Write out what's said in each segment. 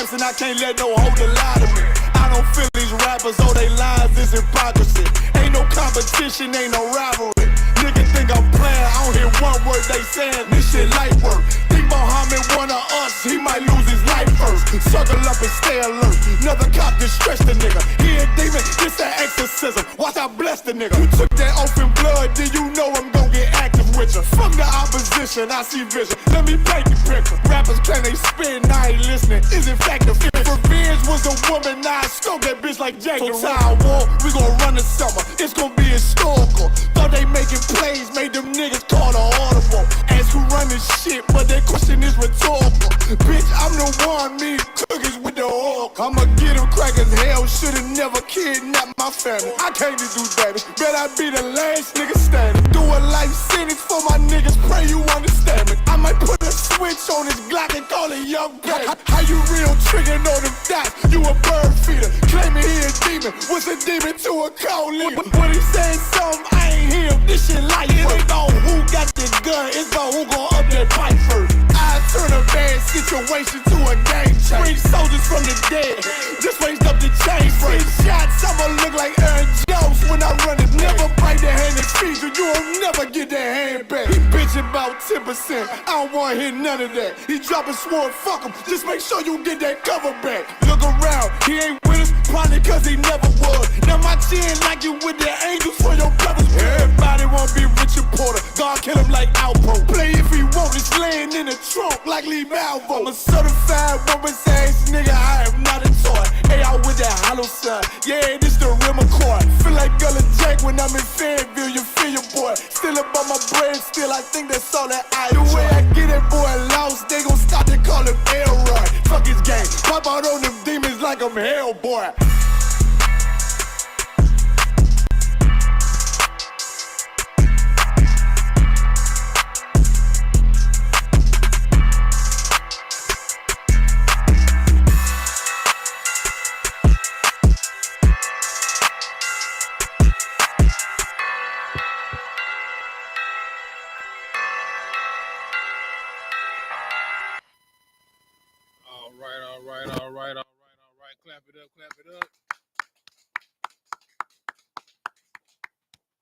person, I can't let no hoe to lie to me. I don't feel these rappers, oh they lies is hypocrisy. Ain't no competition, ain't no rivalry. Nigga think I'm playing, I don't hear one word they saying. This shit light work. Think Muhammad one of us, he might lose his life first. Circle up and stay alert. Another cop just stretch the nigga. He a demon, this an exorcism. Watch I bless the nigga. You took that oath in blood, then you know I'm gon' get active with you. From the opposition, I see vision. Let me paint the picture. Rappers claim they spin, I ain't listening. Is in fact the fear. Revenge was a woman, now I stroke that bitch like Jack the Ripper. War, we gon' run the summer. It's gon' be historical. Thought they making plays, made them niggas call the audible. Ask who run this shit, but that question is rhetorical. Bitch, I'm the one, me cookies with the oil. I'ma get them crackers, hell, should've never kidnapped my family. I came to do damage, bet I be the last nigga standing. Do a life sentence for my niggas, pray you understand me. I might put a switch on this Glock and call it young baby. How you real triggering on them dots? You a bird feeder, claiming he a demon. What's a demon to a cold leader? When he saying something, I ain't hear him. This shit light work. It ain't about who got the gun, it's about who gon' up that pipe first. I turn a bad situation to a game changer. Bring soldiers from the dead, just raised up the chain frame. Shots, I'ma look like Aaron Jones when I run it. Never bite the hand and feed you, you'll never get that hand back. He bitchin' about 10%, I don't wanna hear none of that. He dropping sword, fuck him, just make sure you get that cover back. Look around, he ain't with us, probably cause he never was. Now my chin like you with the angels for your brothers. Everybody wanna be Richard Porter, God kill him like Alpo. Play if he want, it's laying in the trunk like Lee Malvo. I'm a certified woman's ass nigga, I am not a toy. Hey, I with that hollow side, yeah, this the real McCoy. Feel like Gullah Jack when I'm in Fayetteville, you feel your boy. Still up on my bread, still I think that's all that I do. The way I get that boy lost, they gon' start to call him Elroy. Fuck his game, pop out on them demons like I'm Hellboy. Clap it up, clap it up.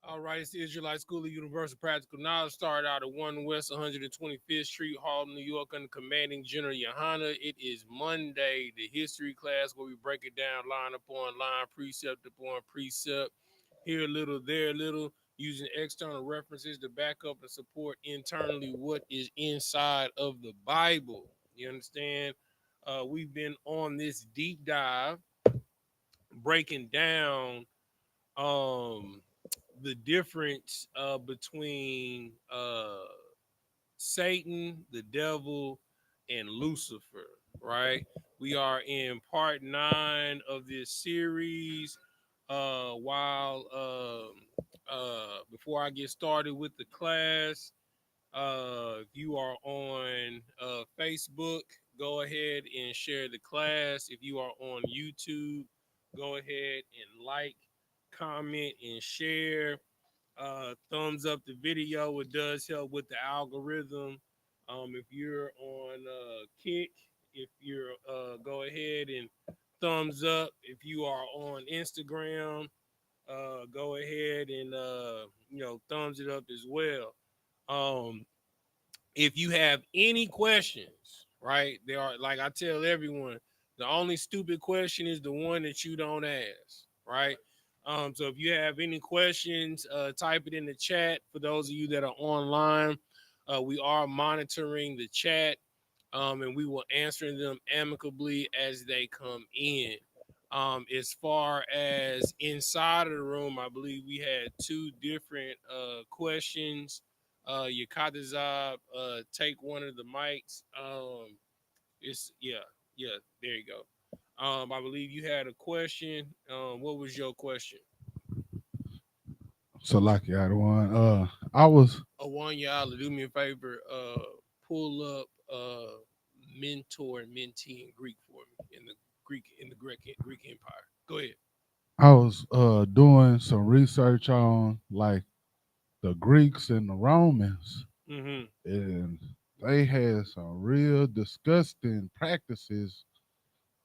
All right, it's the Israelite School of Universal Practical Knowledge. Started out at 1 West 125th Street, Harlem, New York, under Commanding General YAHANNA. It is Monday, the history class, where we break it down line upon line, precept upon precept, here a little, there a little, using external references to back up and support internally what is inside of the Bible. You understand? We've been on this deep dive, breaking down the difference between Satan, the devil, and Lucifer, right? We are in part 9 of this series. Before I get started with the class, if you are on Facebook, go ahead and share the class. If you are on YouTube, go ahead and like, comment, and share. Thumbs up the video. It does help with the algorithm. If you're on Kick, if you're go ahead and thumbs up. If you are on Instagram, go ahead and thumbs it up as well. If you have any questions, right? There are, like I tell everyone, the only stupid question is the one that you don't ask, right? So if you have any questions, type it in the chat. For those of you that are online, we are monitoring the chat, and we will answer them amicably as they come in. As far as inside of the room, I believe we had 2 different questions. Yakatazab, take one of the mics. There you go. I believe you had a question. What was your question? So like you had one. I was one y'all do me a favor. Pull up mentor and mentee in Greek for me in the Greek Empire. Go ahead. I was doing some research on like the Greeks and the Romans, and they had some real disgusting practices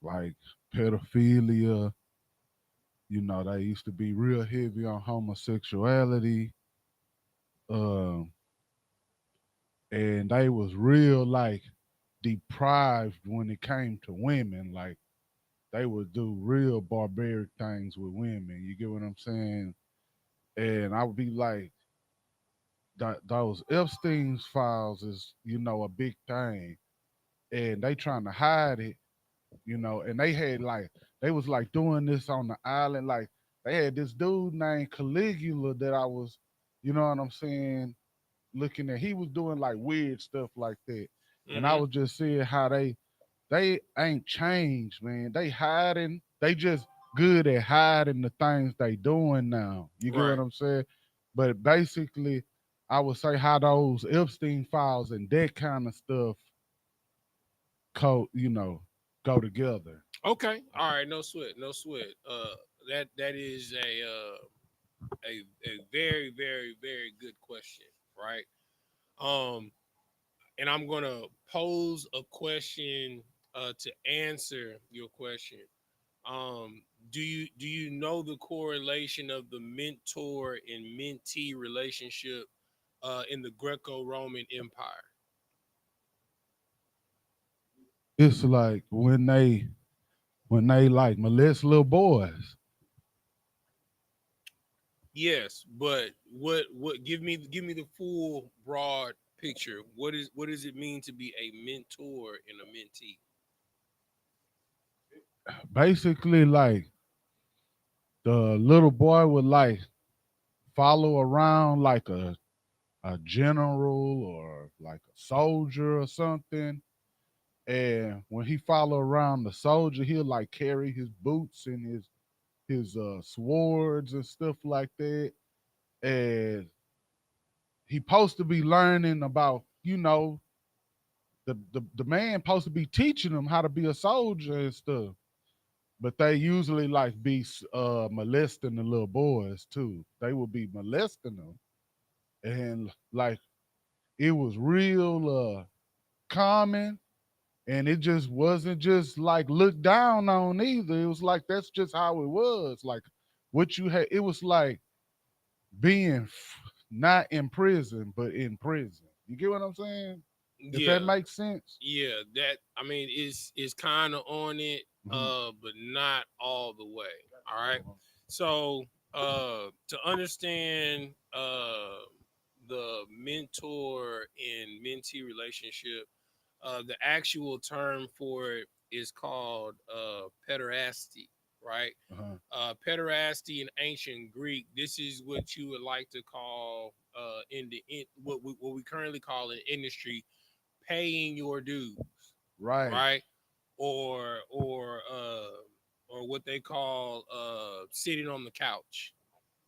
like pedophilia. You know, they used to be real heavy on homosexuality. Um, and they was real like deprived when it came to women. Like they would do real barbaric things with women. You get what I'm saying? And I would be like, those Epstein's files is, a big thing, and they trying to hide it, and they had like they was like doing this on the island, like they had this dude named Caligula that I was, you know what I'm saying, looking at. He was doing like weird stuff like that, and I Mm-hmm. was just seeing how they ain't changed, man. They hiding. They just good at hiding the things they doing now. You get what Right. I'm saying? But basically, I would say how those Epstein files and that kind of stuff go together. Okay. All right. No sweat. No sweat. That is a very very very good question, right? Um, and I'm gonna pose a question to answer your question. Um, do you know the correlation of the mentor and mentee relationship in the Greco-Roman Empire? It's like when they like molest little boys. Yes, but what give me the full broad picture. What does it mean to be a mentor and a mentee? Basically, like the little boy would like follow around like a general or like a soldier or something. And when he follow around the soldier, he'll like carry his boots and his swords and stuff like that. And he supposed to be learning about, the man supposed to be teaching him how to be a soldier and stuff. But they usually like be molesting the little boys too. They would be molesting them, and like it was real common, and it just wasn't just like looked down on either. It was like that's just how it was. Like what you had, it was like being not in prison, but in prison. You get what I'm saying? If that Yeah, makes sense. yeah. That I mean is kind of on it, Hmm. but not all the way. All right. So to understand the mentor and mentee relationship, the actual term for it is called pederasty, right? Uh-huh. Pederasty in ancient Greek. This is what you would like to call what we currently call in industry paying your dues, Right. right? Or what they call sitting on the couch.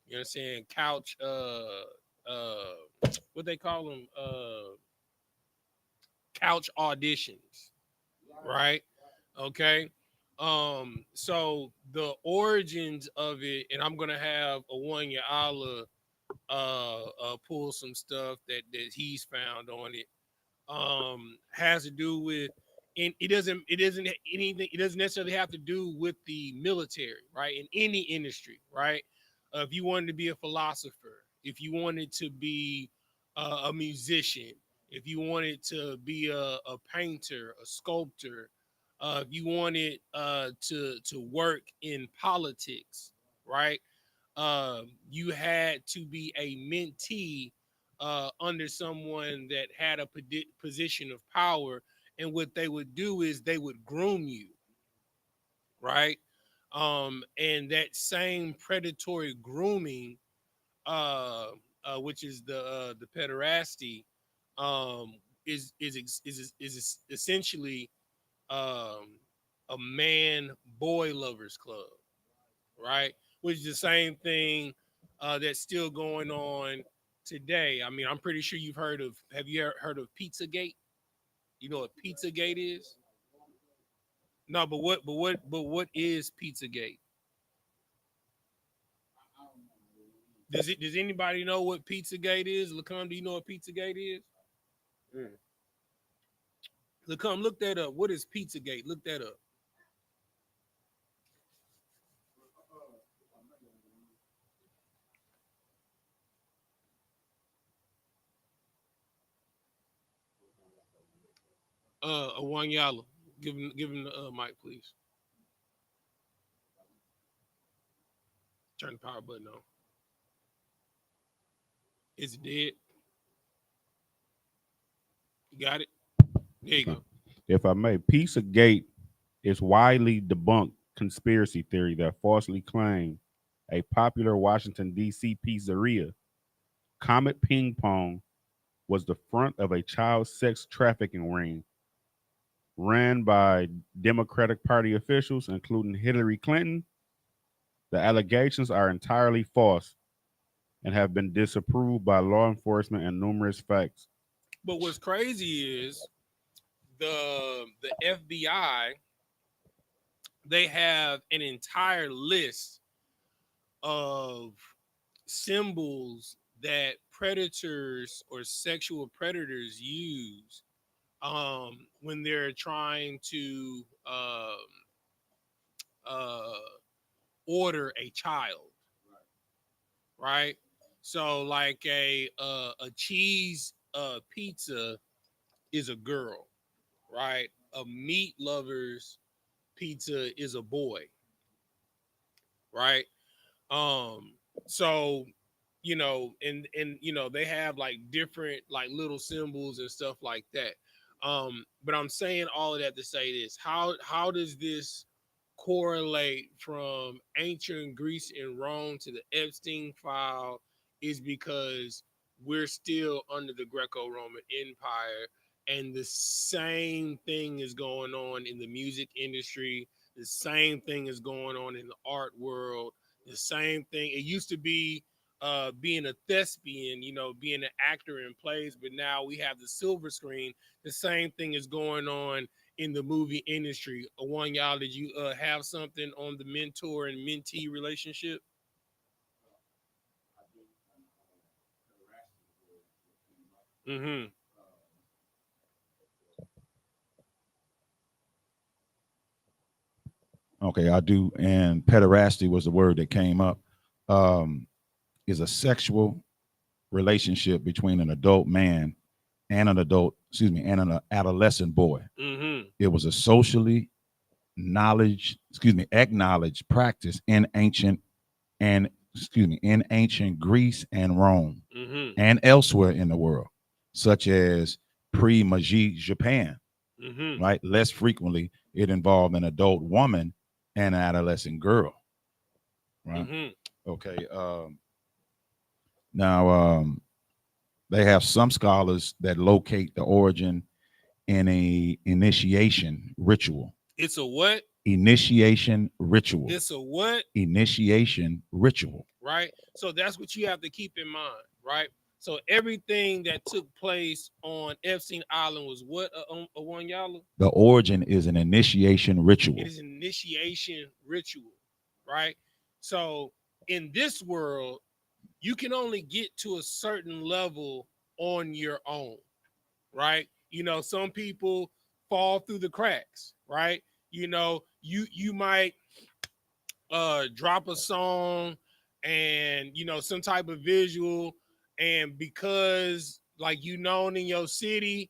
You know what I'm saying? Couch what they call them couch auditions, right? Okay. So the origins of it, and I'm gonna have a one Ya'ala pull some stuff that he's found on it. Has to do with, and it doesn't anything, it doesn't necessarily have to do with the military, right? In any industry, right? If you wanted to be a philosopher, if you wanted to be a musician, if you wanted to be a painter, a sculptor, if you wanted to work in politics, right? You had to be a mentee under someone that had a position of power, and what they would do is they would groom you, right? And that same predatory grooming, uh, which is the pederasty, um, is essentially um, a man boy lovers club, right? Which is the same thing that's still going on today. I mean, I'm pretty sure you've heard of. Have you ever heard of Pizzagate? You know what Pizzagate is? No, but what is Pizzagate? Does anybody know what Pizzagate is? Lacom, do you know what Pizzagate is? Mm. Lacom, look that up. What is Pizzagate? Look that up. One Yala. Give him the mic, please. Turn the power button on. Is it dead? You got it? There you go. If I may, Pizzagate is widely debunked conspiracy theory that falsely claimed a popular Washington, D.C. pizzeria, Comet Ping Pong, was the front of a child sex trafficking ring ran by Democratic Party officials, including Hillary Clinton. The allegations are entirely false and have been disapproved by law enforcement and numerous facts. But what's crazy is the FBI, they have an entire list of symbols that predators or sexual predators use when they're trying to order a child, right? So like a cheese pizza is a girl, right? A meat lover's pizza is a boy, right? So and they have like different like little symbols and stuff like that. But I'm saying all of that to say this: how does this correlate from ancient Greece and Rome to the Epstein file? Is because we're still under the Greco-Roman Empire, and the same thing is going on in the music industry. The same thing is going on in the art world. The same thing. It used to be being a thespian, being an actor in plays, but now we have the silver screen. The same thing is going on in the movie industry. One y'all, did you have something on the mentor and mentee relationship? Mm-hmm. Okay, I do. And pederasty was the word that came up. Is a sexual relationship between an adult man and an adolescent boy. Mm-hmm. It was a socially acknowledged practice in ancient Greece and Rome Mm-hmm. and elsewhere in the world, such as pre-Meiji Japan. Mm-hmm. Right? Less frequently, it involved an adult woman and an adolescent girl. Right? Mm-hmm. Okay. Now, they have some scholars that locate the origin in a initiation ritual. It's a what? Initiation ritual. It's a what? Initiation ritual. Right? So that's what you have to keep in mind, right? So everything that took place on Epstein Island was what, a one y'all? The origin is an initiation ritual. It is an initiation ritual, right? So in this world, you can only get to a certain level on your own, right? Some people fall through the cracks, right? You might drop a song and some type of visual, and because like known in your city,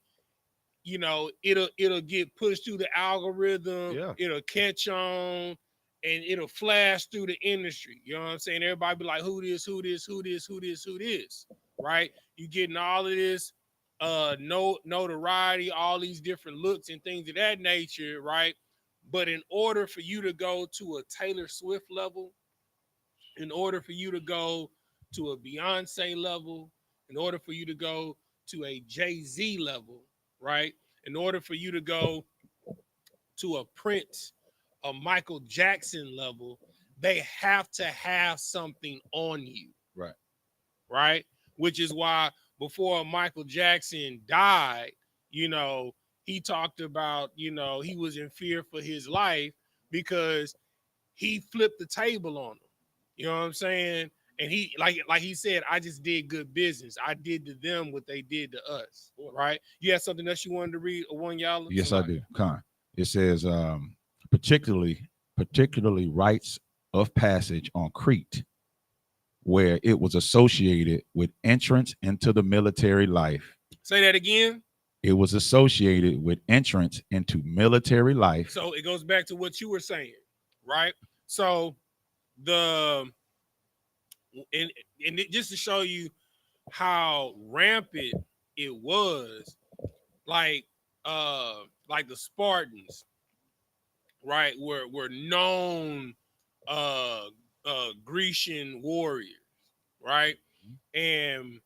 it'll get pushed through the algorithm. Yeah. It'll catch on and it'll flash through the industry. You know what I'm saying? Everybody be like, who this, right? You getting all of this notoriety, all these different looks and things of that nature, right? But in order for you to go to a Taylor Swift level, in order for you to go to a Beyonce level, in order for you to go to a Jay-Z level, right? In order for you to go to a Prince, a Michael Jackson level, they have to have something on you. Right. Right? Which is why before Michael Jackson died, he talked about, he was in fear for his life because he flipped the table on them. You know what I'm saying? And he like he said, I just did good business. I did to them what they did to us. Right? You had something else you wanted to read, or one y'all? Yes, somebody? I do. Con. It says particularly rites of passage on Crete, where it was associated with entrance into the military life. Say that again. It was associated with entrance into military life. So it goes back to what you were saying, right? So the and just to show you how rampant it was, like the Spartans, right, were known Grecian warriors, right? And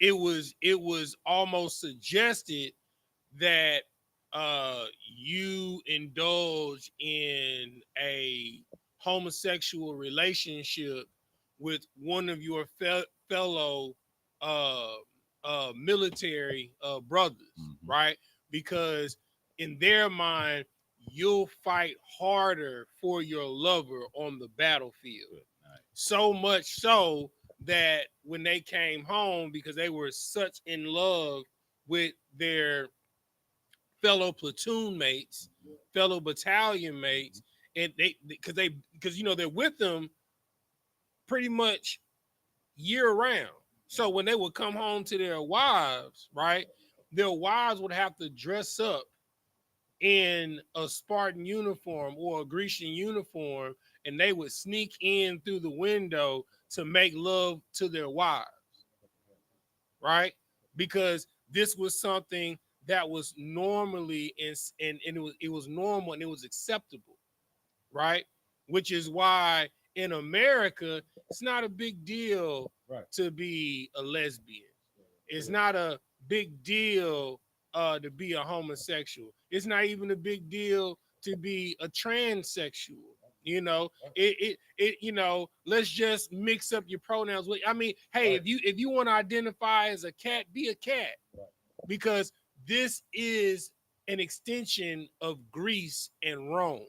it was almost suggested that you indulge in a homosexual relationship with one of your fellow uh, military brothers, right? Because in their mind, you'll fight harder for your lover on the battlefield. So much so that when they came home, because they were such in love with their fellow platoon mates, fellow battalion mates, and because they're with them pretty much year round. So when they would come home to their wives, right, their wives would have to dress up in a Spartan uniform or a Grecian uniform, and they would sneak in through the window to make love to their wives, right? Because this was something that was normally and it was normal and it was acceptable, right? Which is why in America it's not a big deal to be a lesbian. It's not a big deal to be a homosexual. It's not even a big deal to be a transsexual. Let's just mix up your pronouns. I mean, hey, if you want to identify as a cat, be a cat, because this is an extension of Greece and Rome.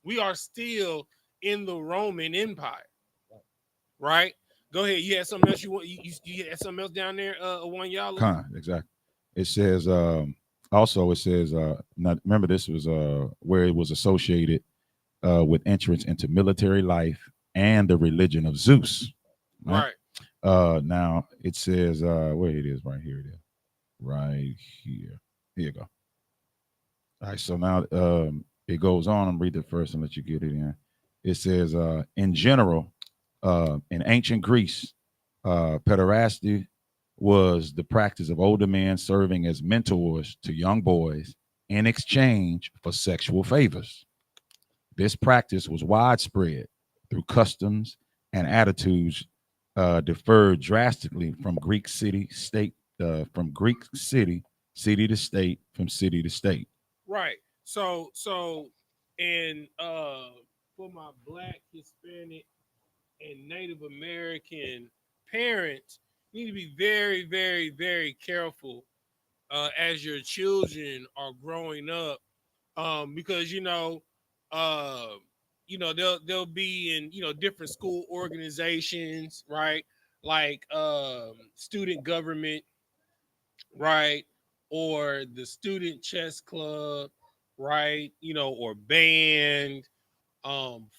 We are still in the Roman Empire, right? Go ahead. You had something else you had something else down there, one y'all? Exactly. It says also it says now remember this was where it was associated with entrance into military life and the religion of Zeus. Right. Now it says where it is right here. It is right here. Here you go. All right. So now it goes on. I'm read it first and let you get it in. It says in general, in ancient Greece, pederasty was the practice of older men serving as mentors to young boys in exchange for sexual favors. This practice was widespread through customs and attitudes differed drastically from Greek city state from Greek city to state, from city to state. Right. So and for my Black, Hispanic, and Native American parents, you need to be very, very, very careful as your children are growing up, because they'll be in different school organizations, right? Like student government, right? Or the student chess club, right? Or band,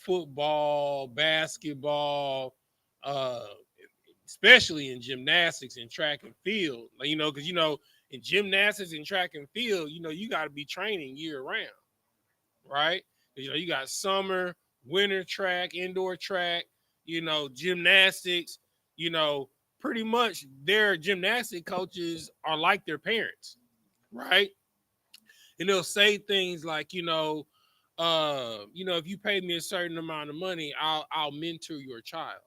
football, basketball, uh, especially in gymnastics and track and field. Because in gymnastics and track and field, you got to be training year round, right? You got summer, winter track, indoor track, gymnastics, pretty much their gymnastic coaches are like their parents, right? And they'll say things like, if you pay me a certain amount of money, I'll mentor your child.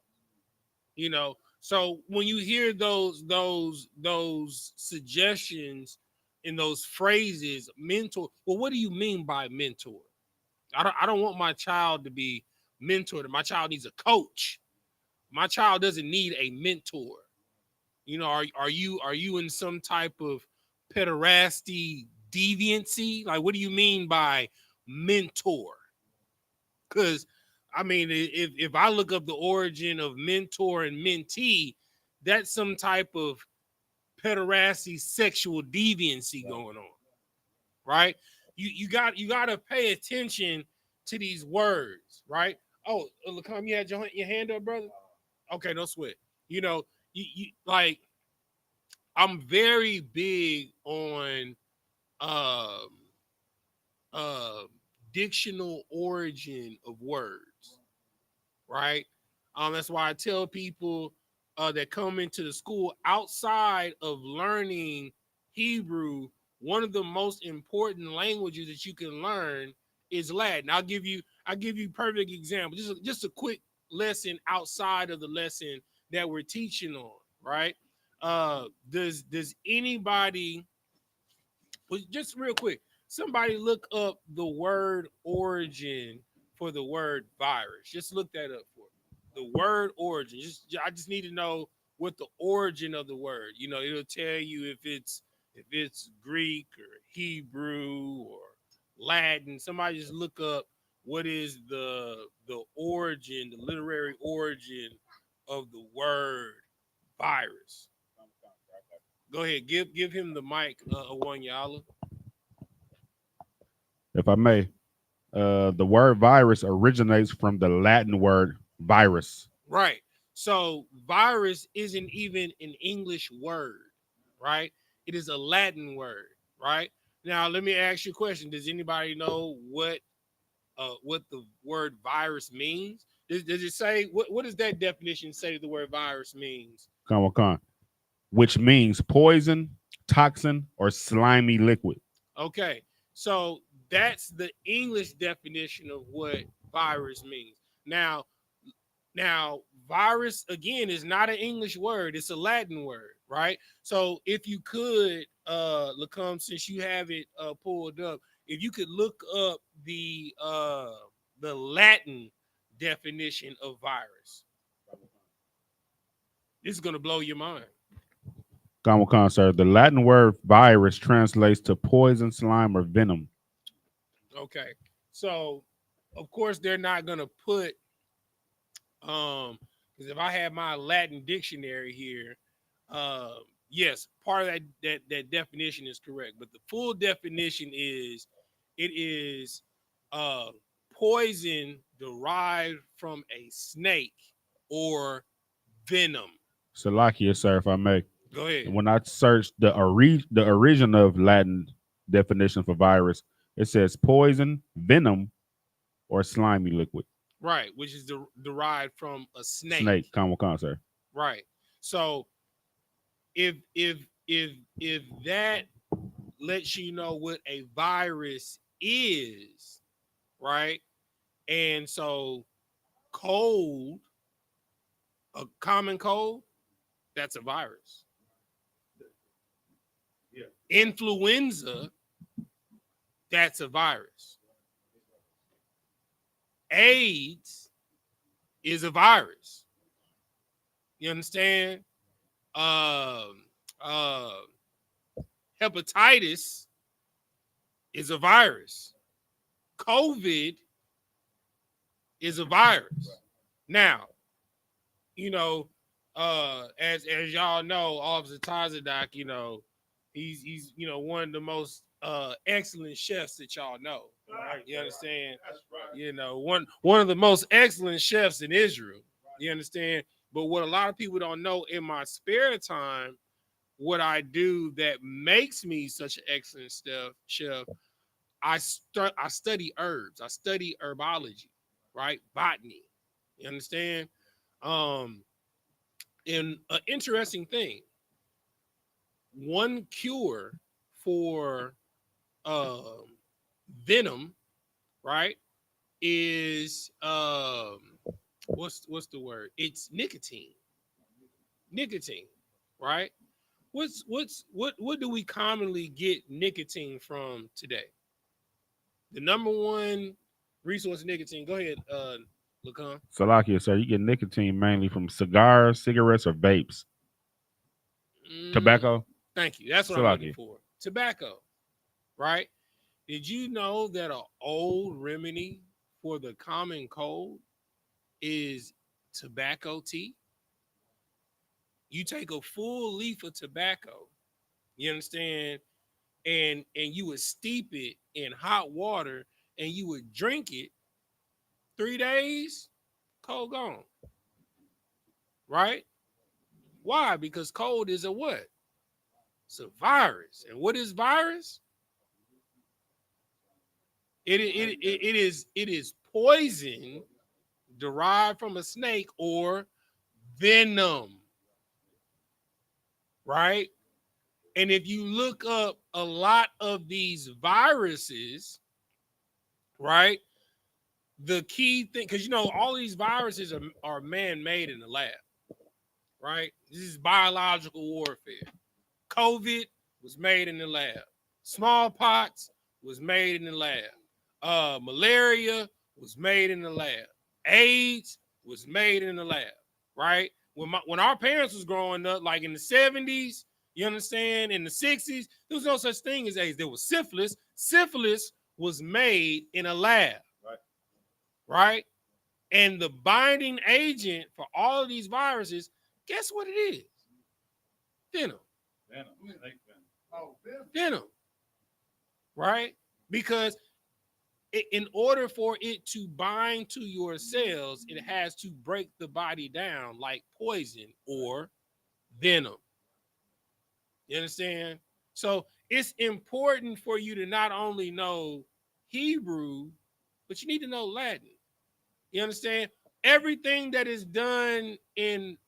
So when you hear those suggestions and those phrases, mentor, well, what do you mean by mentor? I don't want my child to be mentored. My child needs a coach. My child doesn't need a mentor. Are you in some type of pederasty deviancy? Like, what do you mean by mentor? Because I mean, if I look up the origin of mentor and mentee, that's some type of pederasty sexual deviancy going on, right? You got to pay attention to these words, right? Oh, Lacom, you had your hand up, brother? Okay, no sweat. You like, I'm very big on um, dictional origin of words, right? That's why I tell people that come into the school outside of learning Hebrew, one of the most important languages that you can learn is Latin. I'll give you perfect example. Just a quick lesson outside of the lesson that we're teaching on, right? Does anybody, well, just real quick, somebody look up the word origin for the word virus. Just look that up for me. The word origin. I just need to know what the origin of the word. You know, it'll tell you if it's Greek or Hebrew or Latin. Somebody just look up what is the origin, the literary origin of the word virus. Go ahead, give him the mic, Awanyala. If I may, the word virus originates from the Latin word virus. Right. So virus isn't even an English word, right? It is a Latin word, right? Now let me ask you a question. Does anybody know what the word virus means? Does it say what does that definition say the word virus means? Come on, which means poison, toxin, or slimy liquid. Okay. So that's the English definition of what virus means. Now, virus again is not an English word; it's a Latin word, right? So, if you could, Lacombe, since you have it pulled up, if you could look up the Latin definition of virus, this is gonna blow your mind. Come on, sir. The Latin word virus translates to poison, slime, or venom. Okay, so of course they're not gonna put because if I have my Latin dictionary here, yes, part of that definition is correct, but the full definition is it is uh poison derived from a snake or venom. Salakia, sir, if I may. Go ahead. And when I searched the origin of Latin definition for virus, it says poison, venom, or slimy liquid. Right, which is derived from a snake. Snake, come on, sir. Right. So if that lets you know what a virus is, right? And so cold, a common cold, that's a virus. Yeah. Influenza, that's a virus. AIDS is a virus. You understand? Hepatitis is a virus. COVID is a virus. Now, you know, as y'all know, Officer Tazadak, you know, he's one of the most excellent chefs that y'all know. Right? You understand? That's right. You know, one of the most excellent chefs in Israel. You understand? But what a lot of people don't know, in my spare time, what I do that makes me such an excellent chef, I study herbs. I study herbology, right? Botany. You understand? And an interesting thing, one cure for venom, right, is what's the word? It's nicotine. Nicotine, right? What do we commonly get nicotine from today? The number one resource of nicotine. Go ahead, Lacan. Salakia, sir, you get nicotine mainly from cigars, cigarettes, or vapes. Tobacco. Thank you. That's what I'm looking for. Tobacco, right? Did you know that an old remedy for the common cold is tobacco tea? You take a full leaf of tobacco, you understand, and you would steep it in hot water and you would drink it 3 days, cold gone. Right? Why? Because cold is a what? It's a virus. And what is virus? It is poison derived from a snake or venom, right? And if you look up a lot of these viruses, right, the key thing, because you know all these viruses are man-made in the lab, right? This is biological warfare. COVID was made in the lab. Smallpox was made in the lab. Malaria was made in the lab. AIDS was made in the lab, right? When our parents was growing up, like in the 70s, you understand, in the 60s, there was no such thing as AIDS. There was syphilis. Syphilis was made in a lab, right? And the binding agent for all of these viruses, guess what it is? Venom. Venom. Right? Because in order for it to bind to your cells, it has to break the body down like poison or venom. You understand? So it's important for you to not only know Hebrew, but you need to know Latin. You understand? Everything that is done in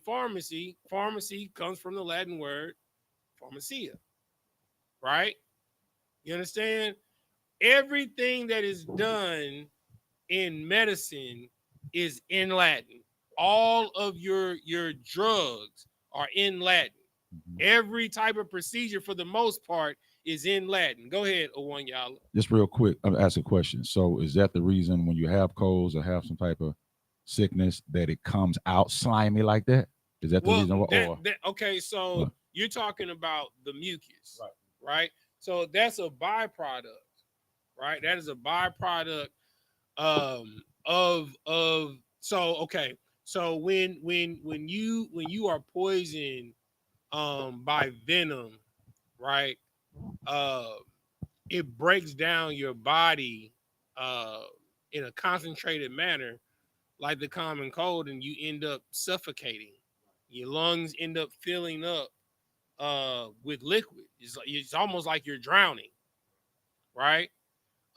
pharmacy comes from the Latin word pharmacia, right? You understand? Everything that is done in medicine is in Latin. All of your drugs are in Latin. Every type of procedure, for the most part, is in Latin. Go ahead, Owan Yala. Just real quick, I'm gonna ask a question. So is that the reason when you have colds or have some type of sickness that it comes out slimy like that? Is that the reason why? Okay, so you're talking about the mucus, right? So that's a byproduct, right? That is a byproduct of so okay. So when you are poisoned by venom, right? It breaks down your body in a concentrated manner, like the common cold, and you end up suffocating. Your lungs end up filling up with liquid. It's almost like you're drowning, right?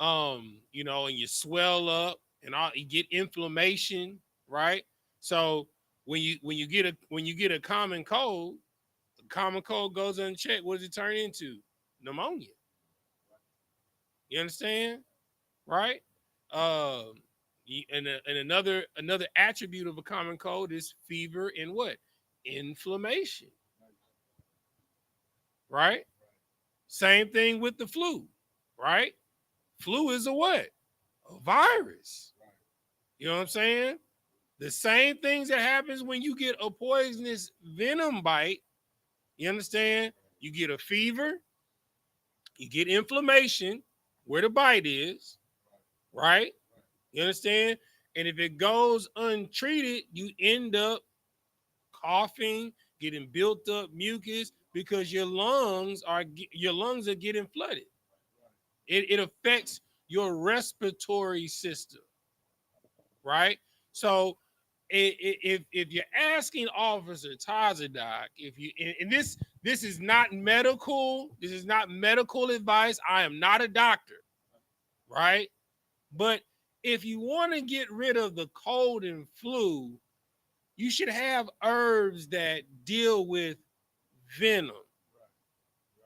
You know, and you swell up and you get inflammation, right? So when you get a common cold, the common cold goes unchecked. What does it turn into? Pneumonia. You understand? Right? And another attribute of a common cold is fever and what? Inflammation. Right? Same thing with the flu, right? Flu is a what? A virus. You know what I'm saying? The same things that happens when you get a poisonous venom bite. You understand? You get a fever, you get inflammation where the bite is, right? You understand? And if it goes untreated, you end up coughing, getting built up mucus because your lungs are getting flooded. It affects your respiratory system, right? So if you're asking Officer Tazadak, if you and this is not medical advice. I am not a doctor, right? But if you want to get rid of the cold and flu, you should have herbs that deal with venom,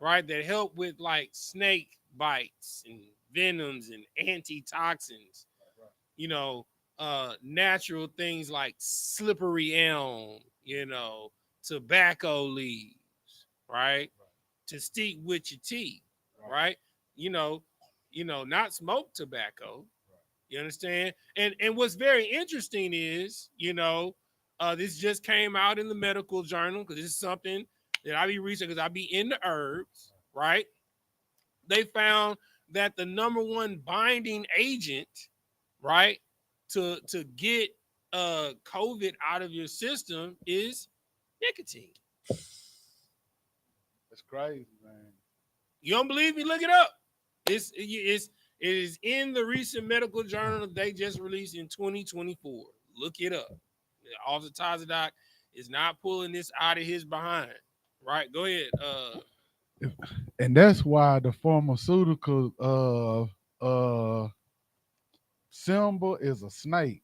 right? That help with like snake bites and venoms and antitoxins, you know, natural things like slippery elm, you know, tobacco leaves, right? To stick with your teeth, right? You know, not smoke tobacco. You understand? And what's very interesting is, you know, this just came out in the medical journal because this is something that I be researching because I be into herbs, right? They found that the number one binding agent, right, to get COVID out of your system is nicotine. That's crazy, man. You don't believe me? Look it up. It is in the recent medical journal that they just released in 2024. Look it up. Officer Tazadak is not pulling this out of his behind. Right? Go ahead. And that's why the pharmaceutical symbol is a snake.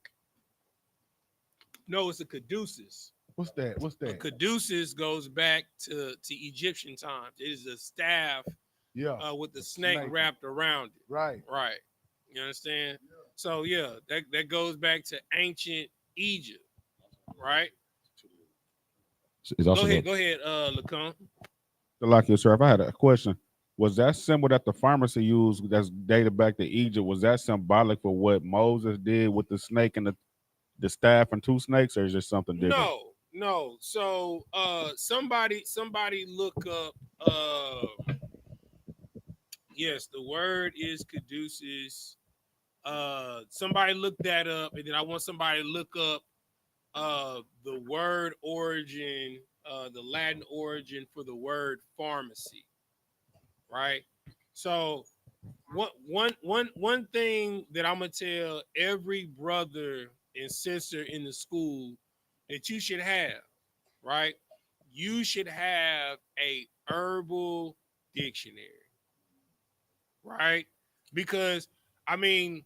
No, it's a caduceus. What's that? What's A that? caduceus goes back to Egyptian times. It is a staff Yeah. with the a snake snake. wrapped around it. Right. Right. You understand? So yeah, that goes back to ancient Egypt. Right. It's also Go ahead, Lacombe. Like yourself, I had a question. Was that symbol that the pharmacy used that's dated back to Egypt, was that symbolic for what Moses did with the snake and the staff and two snakes, or is there something different? No. So somebody look up yes, the word is caduceus. Somebody look that up, and then I want somebody to look up the word origin, the Latin origin for the word pharmacy. Right? So one thing that I'm gonna tell every brother and sister in the school that you should have, right? You should have a herbal dictionary, right? Because I mean,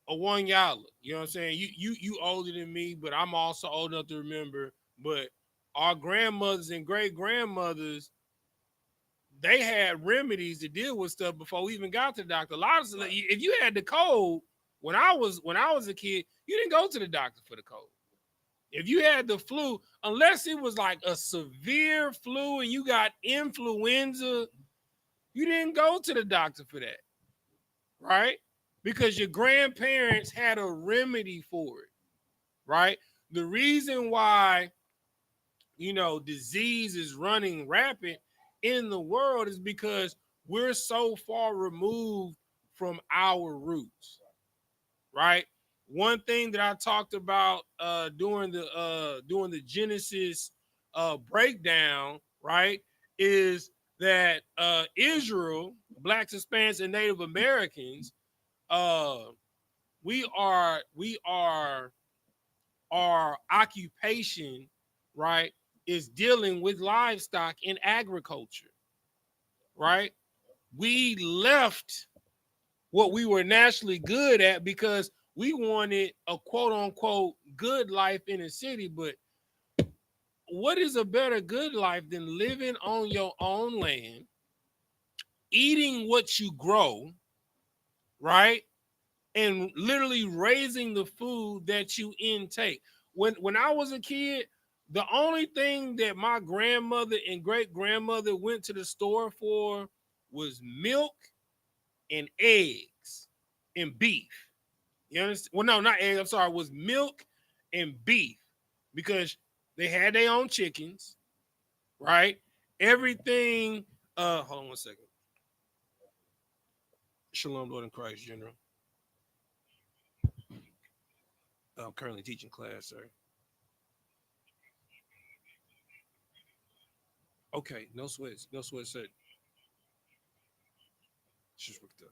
a one y'all, you know what I'm saying? You older than me, but I'm also old enough to remember. But our grandmothers and great grandmothers, they had remedies to deal with stuff before we even got to the doctor. A lot of stuff, if you had the cold when I was a kid, you didn't go to the doctor for the cold. If you had the flu, unless it was like a severe flu and you got influenza, you didn't go to the doctor for that, right? Because your grandparents had a remedy for it, right? The reason why, disease is running rampant in the world is because we're so far removed from our roots, right? One thing that I talked about during the Genesis breakdown, right, is that Israel, Blacks, Hispanics, and Native Americans, we are our occupation, right, is dealing with livestock and agriculture, right? We left what we were naturally good at because we wanted a quote unquote good life in the city. But what is a better good life than living on your own land, eating what you grow, right? And literally raising the food that you intake. When I was a kid, the only thing that my grandmother and great grandmother went to the store for was milk and eggs and beef. You understand? Well, no, not eggs. I'm sorry. It was milk and beef because they had their own chickens, right? Everything. Hold on one second. Shalom, Lord in Christ, General. I'm currently teaching class, sir. Okay, no sweats, sir. Just worked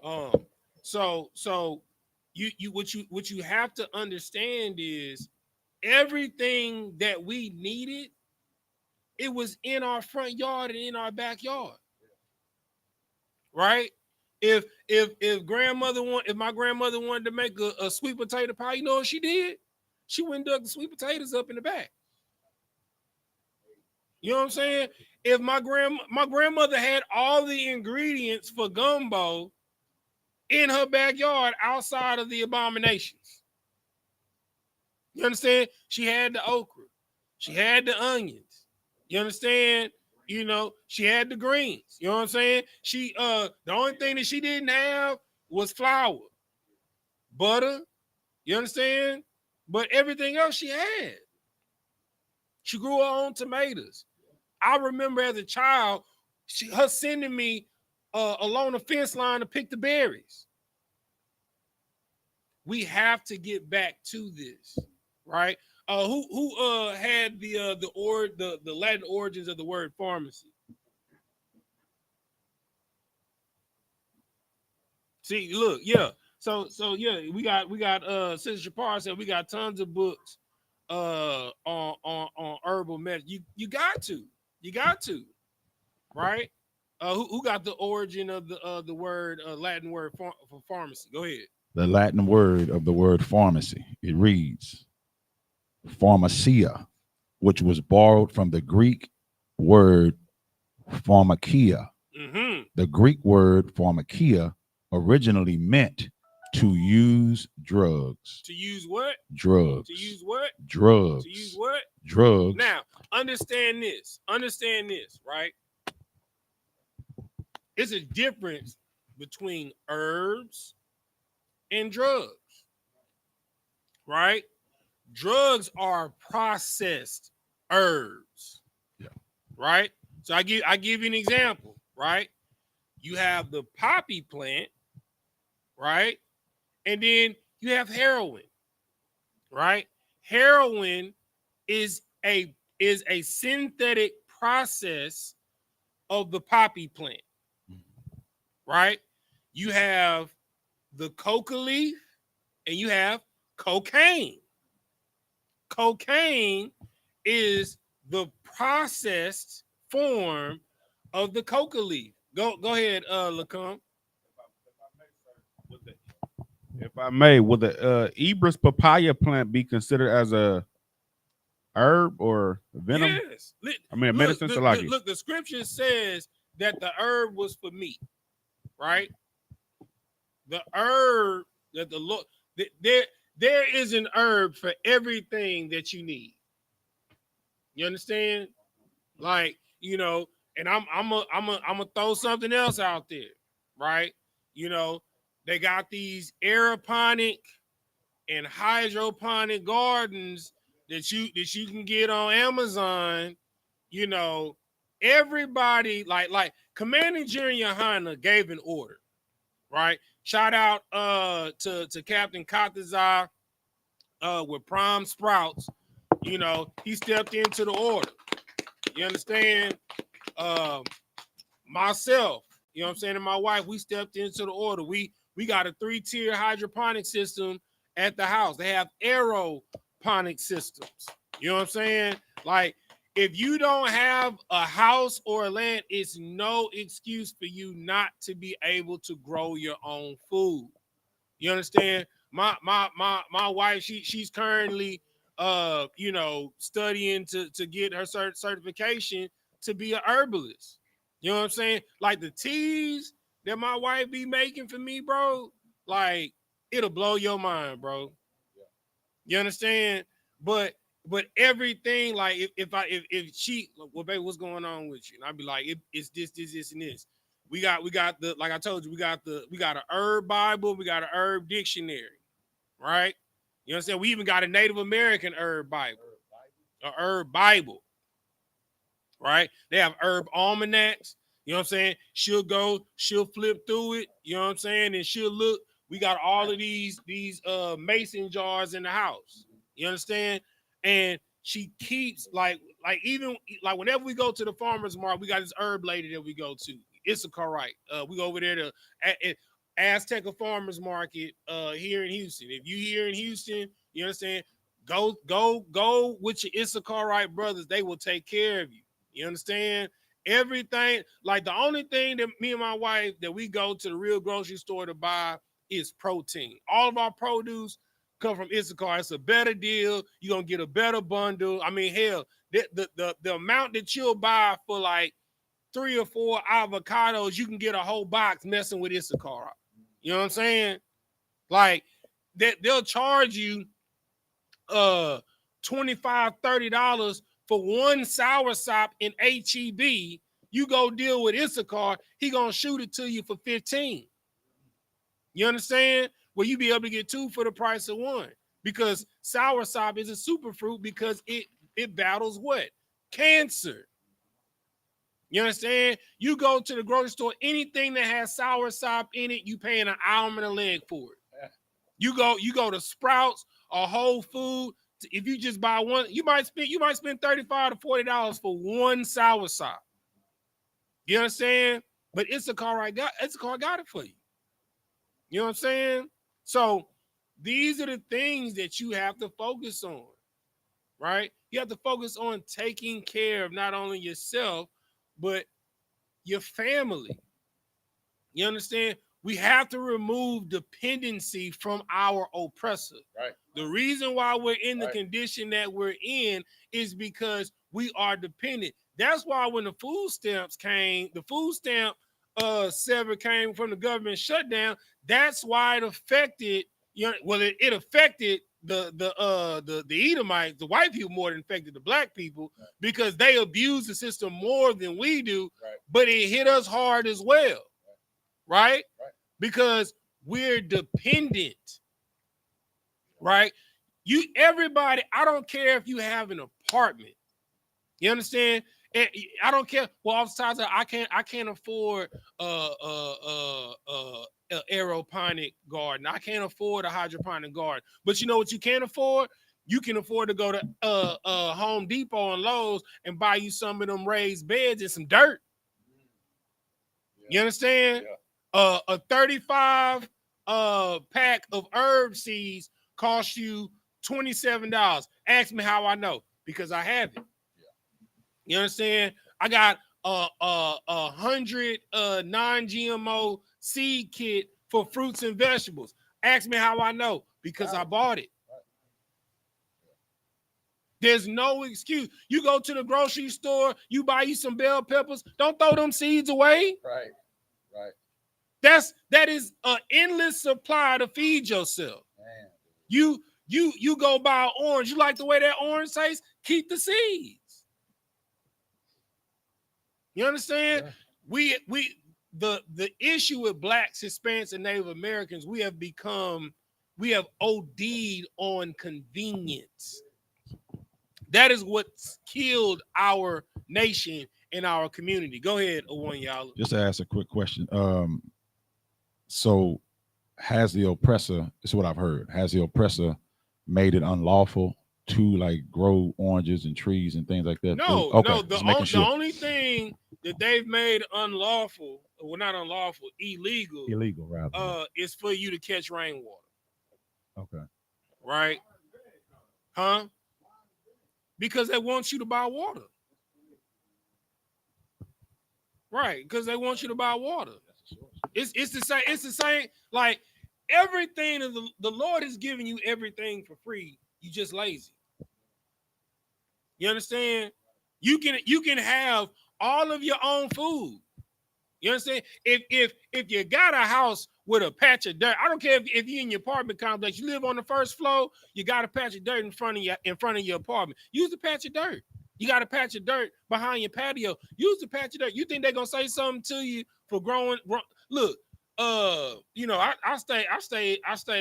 up. So you what you have to understand is everything that we needed, it was in our front yard and in our backyard, right? If my grandmother wanted to make a sweet potato pie, you know what she did? She went and dug the sweet potatoes up in the back. You know what I'm saying? If my grandmother had all the ingredients for gumbo in her backyard outside of the abominations. You understand? She had the okra. She had the onions. You understand? She had the greens. You know what I'm saying? She the only thing that she didn't have was flour, butter. You understand? But everything else she had. She grew her own tomatoes. I remember as a child, her sending me along the fence line to pick the berries. We have to get back to this, right? Who had the Latin origins of the word pharmacy? See, look, yeah. So yeah, we got Sister Shapar said we got tons of books on herbal medicine. You got to, right? Who got the origin of the word Latin word for pharmacy? Go ahead. The Latin word of the word pharmacy. It reads pharmacia, which was borrowed from the Greek word pharmakia. Mm-hmm. The Greek word pharmakia originally meant to use drugs. To use what? Drugs. To use what? Drugs. To use what? Drugs. Now, understand this. Understand this, right? It's a difference between herbs and drugs, right? Drugs are processed herbs, Yeah. right? So I give you an example, right? You have the poppy plant, right? And then you have heroin, right? Heroin is a synthetic process of the poppy plant, right? You have the coca leaf and you have cocaine. Cocaine is the processed form of the coca leaf. Go ahead, Lacombe. If I may, would the Ibris papaya plant be considered as a herb or venom? Yes. I mean, a medicine. Look, the scripture says that the herb was for meat, right? The herb that the Lord, there is an herb for everything that you need. You understand? Like, you know, and I'm gonna throw something else out there, right? You know, they got these aeroponic and hydroponic gardens that you can get on Amazon. You know, everybody like Commanding General YAHANNA gave an order, right? Shout out to Captain Katazar with Prime Sprouts. You know, he stepped into the order. You understand? Myself, you know what I'm saying, and my wife, we stepped into the order. We got a 3-tier hydroponic system at the house. They have aeroponic systems. You know what I'm saying? Like, if you don't have a house or a land, it's no excuse for you not to be able to grow your own food. You understand? My wife, she's currently you know, studying to get her certification to be a herbalist. You know what I'm saying? Like the teas that my wife be making for me, bro, like it'll blow your mind, bro. You understand? But everything, like if she, well, baby, what's going on with you? And I'd be like, it's this, and this. We got the, like I told you, we got a herb Bible, we got an herb dictionary, right? You understand? We even got a Native American herb Bible, a herb Bible, right? They have herb almanacs. You know what I'm saying? She'll flip through it. You know what I'm saying? And she'll look. We got all of these mason jars in the house. You understand? And she keeps like even like whenever we go to the farmer's market, we got this herb lady that we go to. Issacharite. We go over there to Azteca Farmers Market here in Houston. If you here in Houston, you understand? Go with your Issacharite brothers. They will take care of you. You understand? Everything, like the only thing that me and my wife that we go to the real grocery store to buy is protein. All of our produce come from Isupk. It's a better deal. You're gonna get a better bundle. I mean, hell, the amount that you'll buy for like 3 or 4 avocados, you can get a whole box messing with Isupk. You know what I'm saying? Like they'll charge you $25, $30 for one soursop in HEB. You go deal with Isupk, he gonna shoot it to you for 15. You understand? Well, you be able to get 2 for the price of 1, because soursop is a super fruit because it battles what? Cancer. You understand? You go to the grocery store, anything that has soursop in it, you paying an arm and a leg for it. You go to Sprouts or Whole Food. If you just buy one, you might spend $35 to $40 for one soursop. You understand? But Isupk got it for you. You know what I'm saying? So these are the things that you have to focus on, right? You have to focus on taking care of not only yourself, but your family. You understand? We have to remove dependency from our oppressor. Right. The reason why we're in the condition that we're in is because we are dependent. That's why when the food stamps came, the food stamp sever came from the government shutdown. That's why it affected, it affected the Edomites, the white people, more than affected the black people, because they abuse the system more than we do. But it hit us hard as well, right? Because we're dependent, right? Everybody, I don't care if you have an apartment. You understand? I don't care. Well, oftentimes I can't afford an aeroponic garden. I can't afford a hydroponic garden. But you know what you can afford? You can afford to go to Home Depot and Lowe's and buy you some of them raised beds and some dirt. You understand? Yeah. A 35 pack of herb seeds costs you $27. Ask me how I know, because I have it. You understand? I got a 100 non-GMO seed kit for fruits and vegetables. Ask me how I know, because I bought it. There's no excuse. You go to the grocery store, you buy you some bell peppers. Don't throw them seeds away. Right. That is an endless supply to feed yourself. Man. You go buy an orange. You like the way that orange tastes? Keep the seeds. You understand? Yeah. The issue with blacks, Hispanics, and Native Americans, we have OD'd on convenience. That is what's killed our nation and our community. Go ahead, Owen, y'all. Just to ask a quick question. So has the oppressor, this is what I've heard, has the oppressor made it unlawful to like grow oranges and trees and things like that? No, okay. no. The only thing that they've made unlawful, well, not unlawful, illegal, rather, is for you to catch rainwater. Okay. Right? Huh? Because they want you to buy water. Right, because they want you to buy water. It's the same. Like everything the Lord is giving you everything for free. You just lazy. You understand? You can have all of your own food. You understand? If you got a house with a patch of dirt, I don't care if you're in your apartment complex, you live on the first floor, you got a patch of dirt in front of your apartment. Use the patch of dirt. You got a patch of dirt behind your patio. Use the patch of dirt. You think they're gonna say something to you for growing? Look, I stay.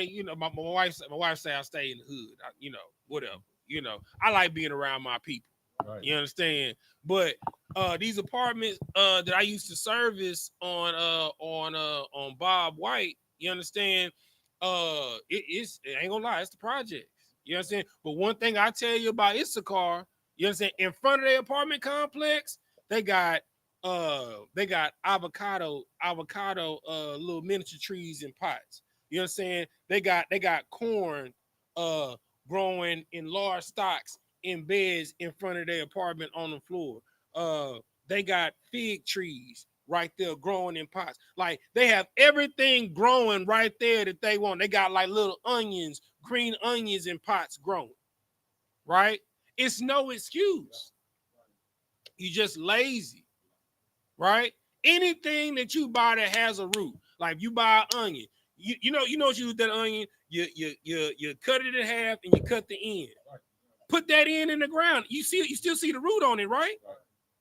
You know, my wife say I stay in the hood. Whatever. I like being around my people. Right. You understand? But these apartments that I used to service on Bob White, you understand? It ain't gonna lie, it's the projects. You understand? But one thing I tell you about I.S.U.P.K, you understand? In front of their apartment complex, they got avocado little miniature trees in pots. You understand? They got corn growing in large stocks in beds in front of their apartment on the floor. They got fig trees right there growing in pots. Like they have everything growing right there that they want. They got like little onions, green onions in pots growing. Right? It's no excuse. You just lazy. Right? Anything that you buy that has a root, like you buy an onion, you know what you do with that onion? You cut it in half and you cut the end. Put that in the ground. You still see the root on it, right?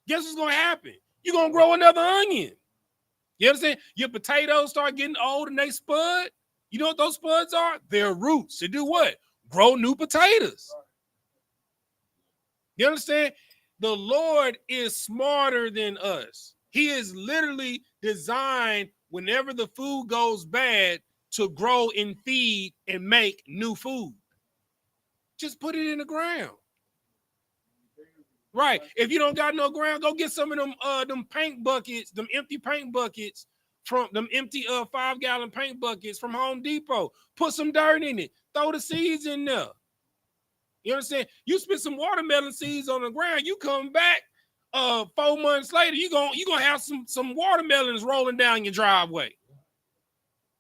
Guess what's gonna happen? You're gonna grow another onion. You understand? Your potatoes start getting old and they spud. You know what those spuds are? They're roots. To do what? Grow new potatoes. You understand? The Lord is smarter than us. He is literally designed whenever the food goes bad to grow and feed and make new food. Just put it in the ground. Right. If you don't got no ground, go get some of them paint buckets, them empty paint buckets from them empty 5-gallon paint buckets from Home Depot. Put some dirt in it. Throw the seeds in there. You understand? You spit some watermelon seeds on the ground. You come back 4 months later, you gonna have some watermelons rolling down your driveway.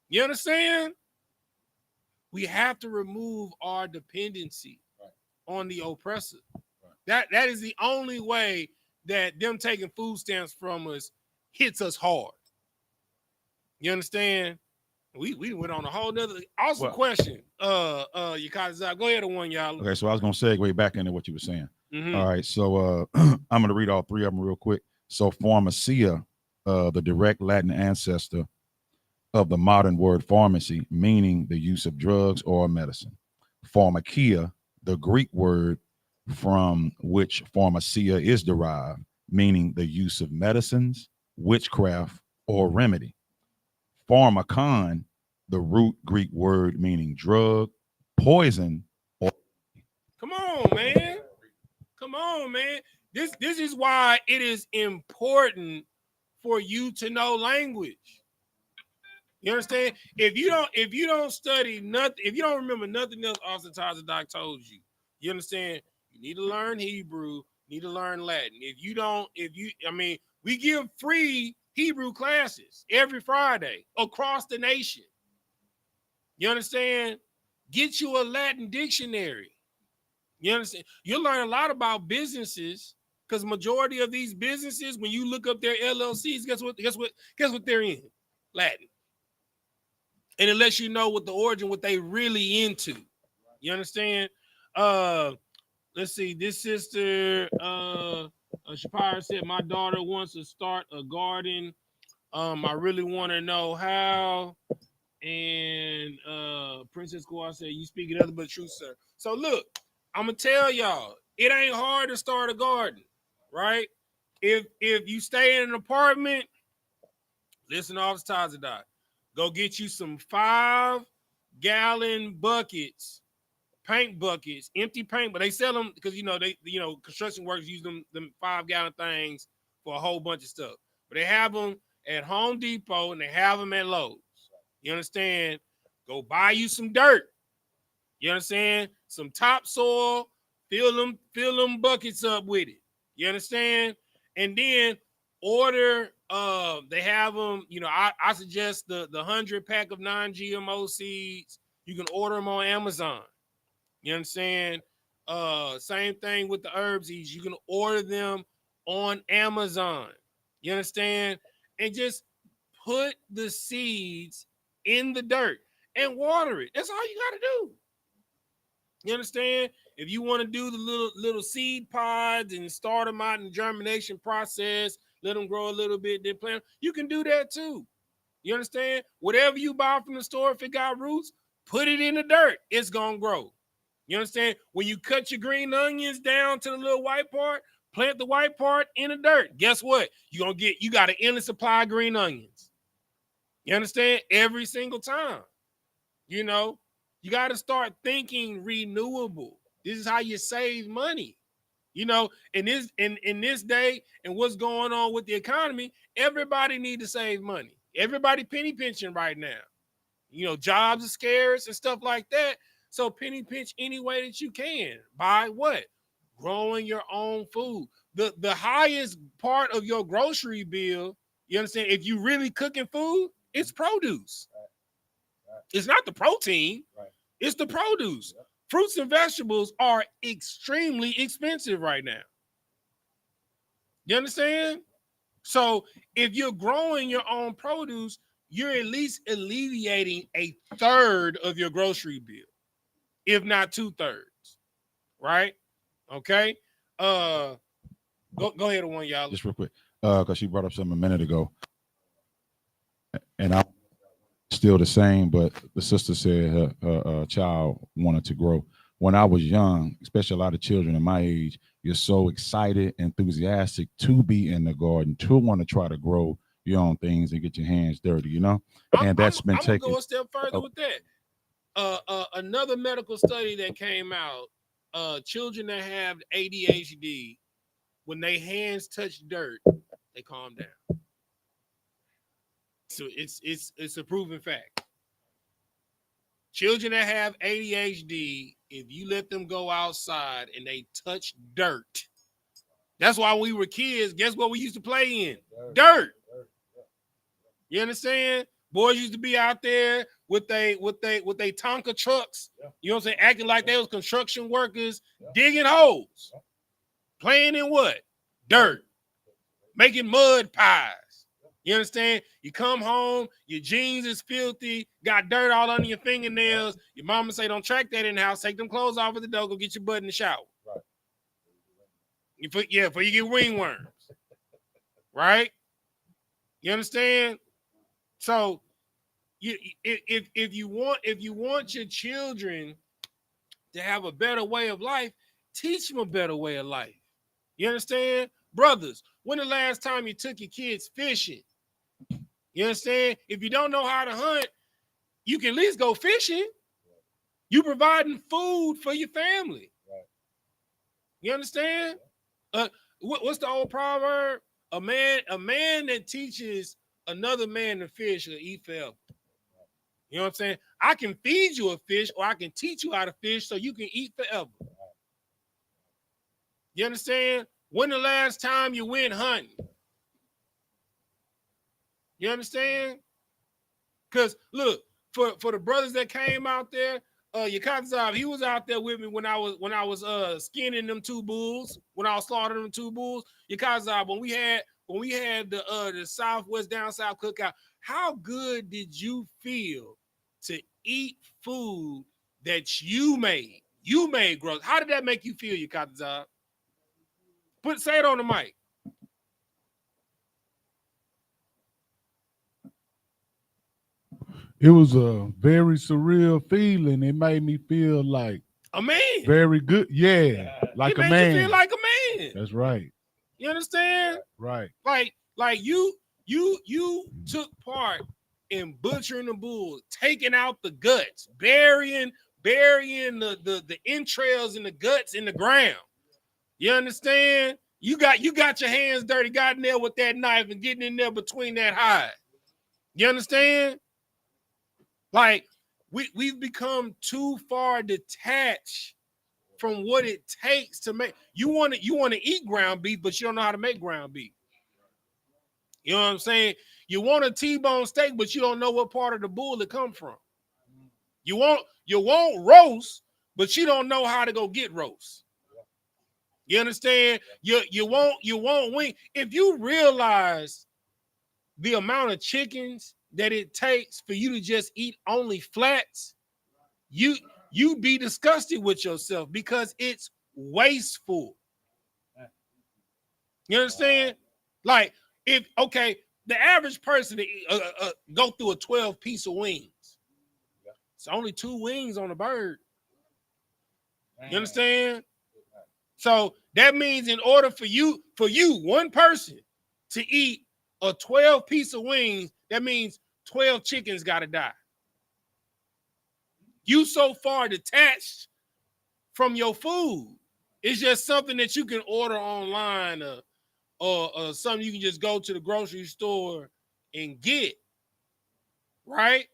You understand? We have to remove our dependency on the oppressor. That is the only way that them taking food stamps from us hits us hard. You understand? We went on a whole nother awesome question. Yakaza, go ahead and one, y'all. Okay, so I was gonna segue back into what you were saying. Mm-hmm. All right, so I'm gonna read all three of them real quick. So pharmacia, the direct Latin ancestor of the modern word pharmacy, meaning the use of drugs or medicine. Pharmakia, the Greek word from which pharmacia is derived, meaning the use of medicines, witchcraft, or remedy. Pharmakon, the root Greek word meaning drug, poison, or Come on, man. Come on, man. This is why it is important for you to know language. You understand? If you don't study nothing, if you don't remember nothing else Austin Doc told you, you understand? You need to learn Hebrew, you need to learn Latin. We give free Hebrew classes every Friday across the nation. You understand? Get you a Latin dictionary. You understand? You'll learn a lot about businesses because majority of these businesses, when you look up their LLCs, guess what they're in? Latin. And it lets you know what the origin, what they really into. You understand? Let's see. This sister, Shapira said, my daughter wants to start a garden. I really want to know how. And Princess Kawhi said, you speak nothing but truth, sir. So look, I'm gonna tell y'all, it ain't hard to start a garden, right? If you stay in an apartment, listen to all the ties of that. Go get you some 5-gallon buckets, paint buckets, empty paint, but they sell them because construction workers use them 5-gallon things for a whole bunch of stuff. But they have them at Home Depot and they have them at Lowe's. You understand? Go buy you some dirt. You understand? Some topsoil, fill them buckets up with it. You understand? And then order, they have them, I suggest the 100-pack of non-GMO seeds. You can order them on Amazon. You understand? Same thing with the herbs seeds. You can order them on Amazon. You understand? And just put the seeds in the dirt and water it. That's all you got to do. You understand? If you want to do the little seed pods and start them out in the germination process, let them grow a little bit, then plant them, you can do that too. You understand? Whatever you buy from the store, if it got roots, put it in the dirt. It's going to grow. You understand? When you cut your green onions down to the little white part, plant the white part in the dirt. Guess what? You got an endless supply of green onions. You understand? Every single time. You got to start thinking renewable. This is how you save money. In this day and what's going on with the economy, everybody need to save money. Everybody penny pinching right now. Jobs are scarce and stuff like that. So penny pinch any way that you can. By what? Growing your own food. The highest part of your grocery bill, you understand, if you really cooking food, it's produce. It's not the protein. It's the produce. Fruits and vegetables are extremely expensive right now. You understand? So if you're growing your own produce, you're at least alleviating a third of your grocery bill, if not 2/3. Right? Okay. Go ahead one, y'all. just real quick, because she brought up something a minute ago, and I'm still the same, but the sister said her child wanted to grow. When I was young, especially a lot of children in my age, you're so excited, enthusiastic to be in the garden, to want to try to grow your own things and get your hands dirty, and that's been taken. I'm gonna go a step further with that. Another medical study that came out, children that have ADHD, when their hands touch dirt, they calm down. So it's a proven fact. Children that have ADHD, if you let them go outside and they touch dirt, That's why when we were kids, guess what we used to play in? Dirt. You understand? Boys used to be out there with they Tonka trucks, you know what I'm saying, acting like they was construction workers, digging holes, playing in what? Dirt, making mud pies. You understand? You come home, your jeans is filthy, got dirt all under your fingernails. Your mama say, don't track that in the house. Take them clothes off at the door. Go get your butt in the shower. Before you get ringworms. Right? You understand? So if you want your children to have a better way of life, teach them a better way of life. You understand? Brothers, when the last time you took your kids fishing? You understand? If you don't know how to hunt, you can at least go fishing. You providing food for your family. You understand? What's the old proverb? A man that teaches another man to fish will eat forever. You know what I'm saying? I can feed you a fish, or I can teach you how to fish so you can eat forever. You understand? When the last time you went hunting? You understand? Because look, for the brothers that came out there, Yakazab, he was out there with me when I was skinning them 2 bulls, when I was slaughtering them 2 bulls. Yakazab, when we had the Southwest Down South cookout, how good did you feel to eat food that you made? You made, gross. How did that make you feel, Yakazab? Say it on the mic. It was a very surreal feeling. It made me feel like a man. Very good. Yeah. Like it a made man. You feel like a man. That's right. You understand? Right. Like you took part in butchering the bull, taking out the guts, burying the entrails and the guts in the ground. You understand? You got your hands dirty, got in there with that knife and getting in there between that hide. You understand? Like we've become too far detached from what it takes to make. You want to eat ground beef, but you don't know how to make ground beef. You know what I'm saying? You want a T-bone steak, but you don't know what part of the bull it come from. You want roast, but you don't know how to go get roast. You understand? You want wing. If you realize the amount of chickens that it takes for you to just eat only flats, you'd be disgusted with yourself because it's wasteful. You understand? Like, the average person go through a 12 piece of wings. It's only 2 wings on a bird. You understand? So that means in order for you, one person, to eat a 12 piece of wings, that means 12 chickens got to die. You so far detached from your food. It's just something that you can order online or something you can just go to the grocery store and get, right?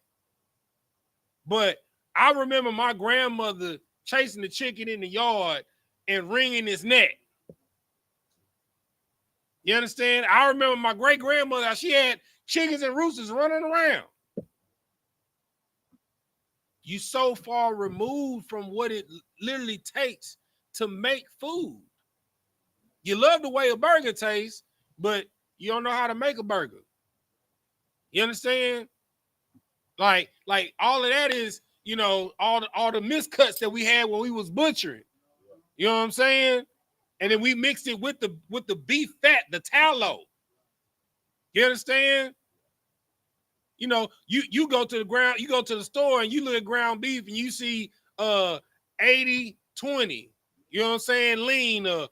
But I remember my grandmother chasing the chicken in the yard and wringing his neck. You understand? I remember my great-grandmother, she had chickens and roosters running around. You so far removed from what it literally takes to make food. You love the way a burger tastes, but you don't know how to make a burger. You understand? Like all of that is, all the miscuts that we had when we was butchering. You know what I'm saying? And then we mixed it with the beef fat, the tallow. You understand? You go to the store and you look at ground beef and you see 80-20. You know what I'm saying? Lean or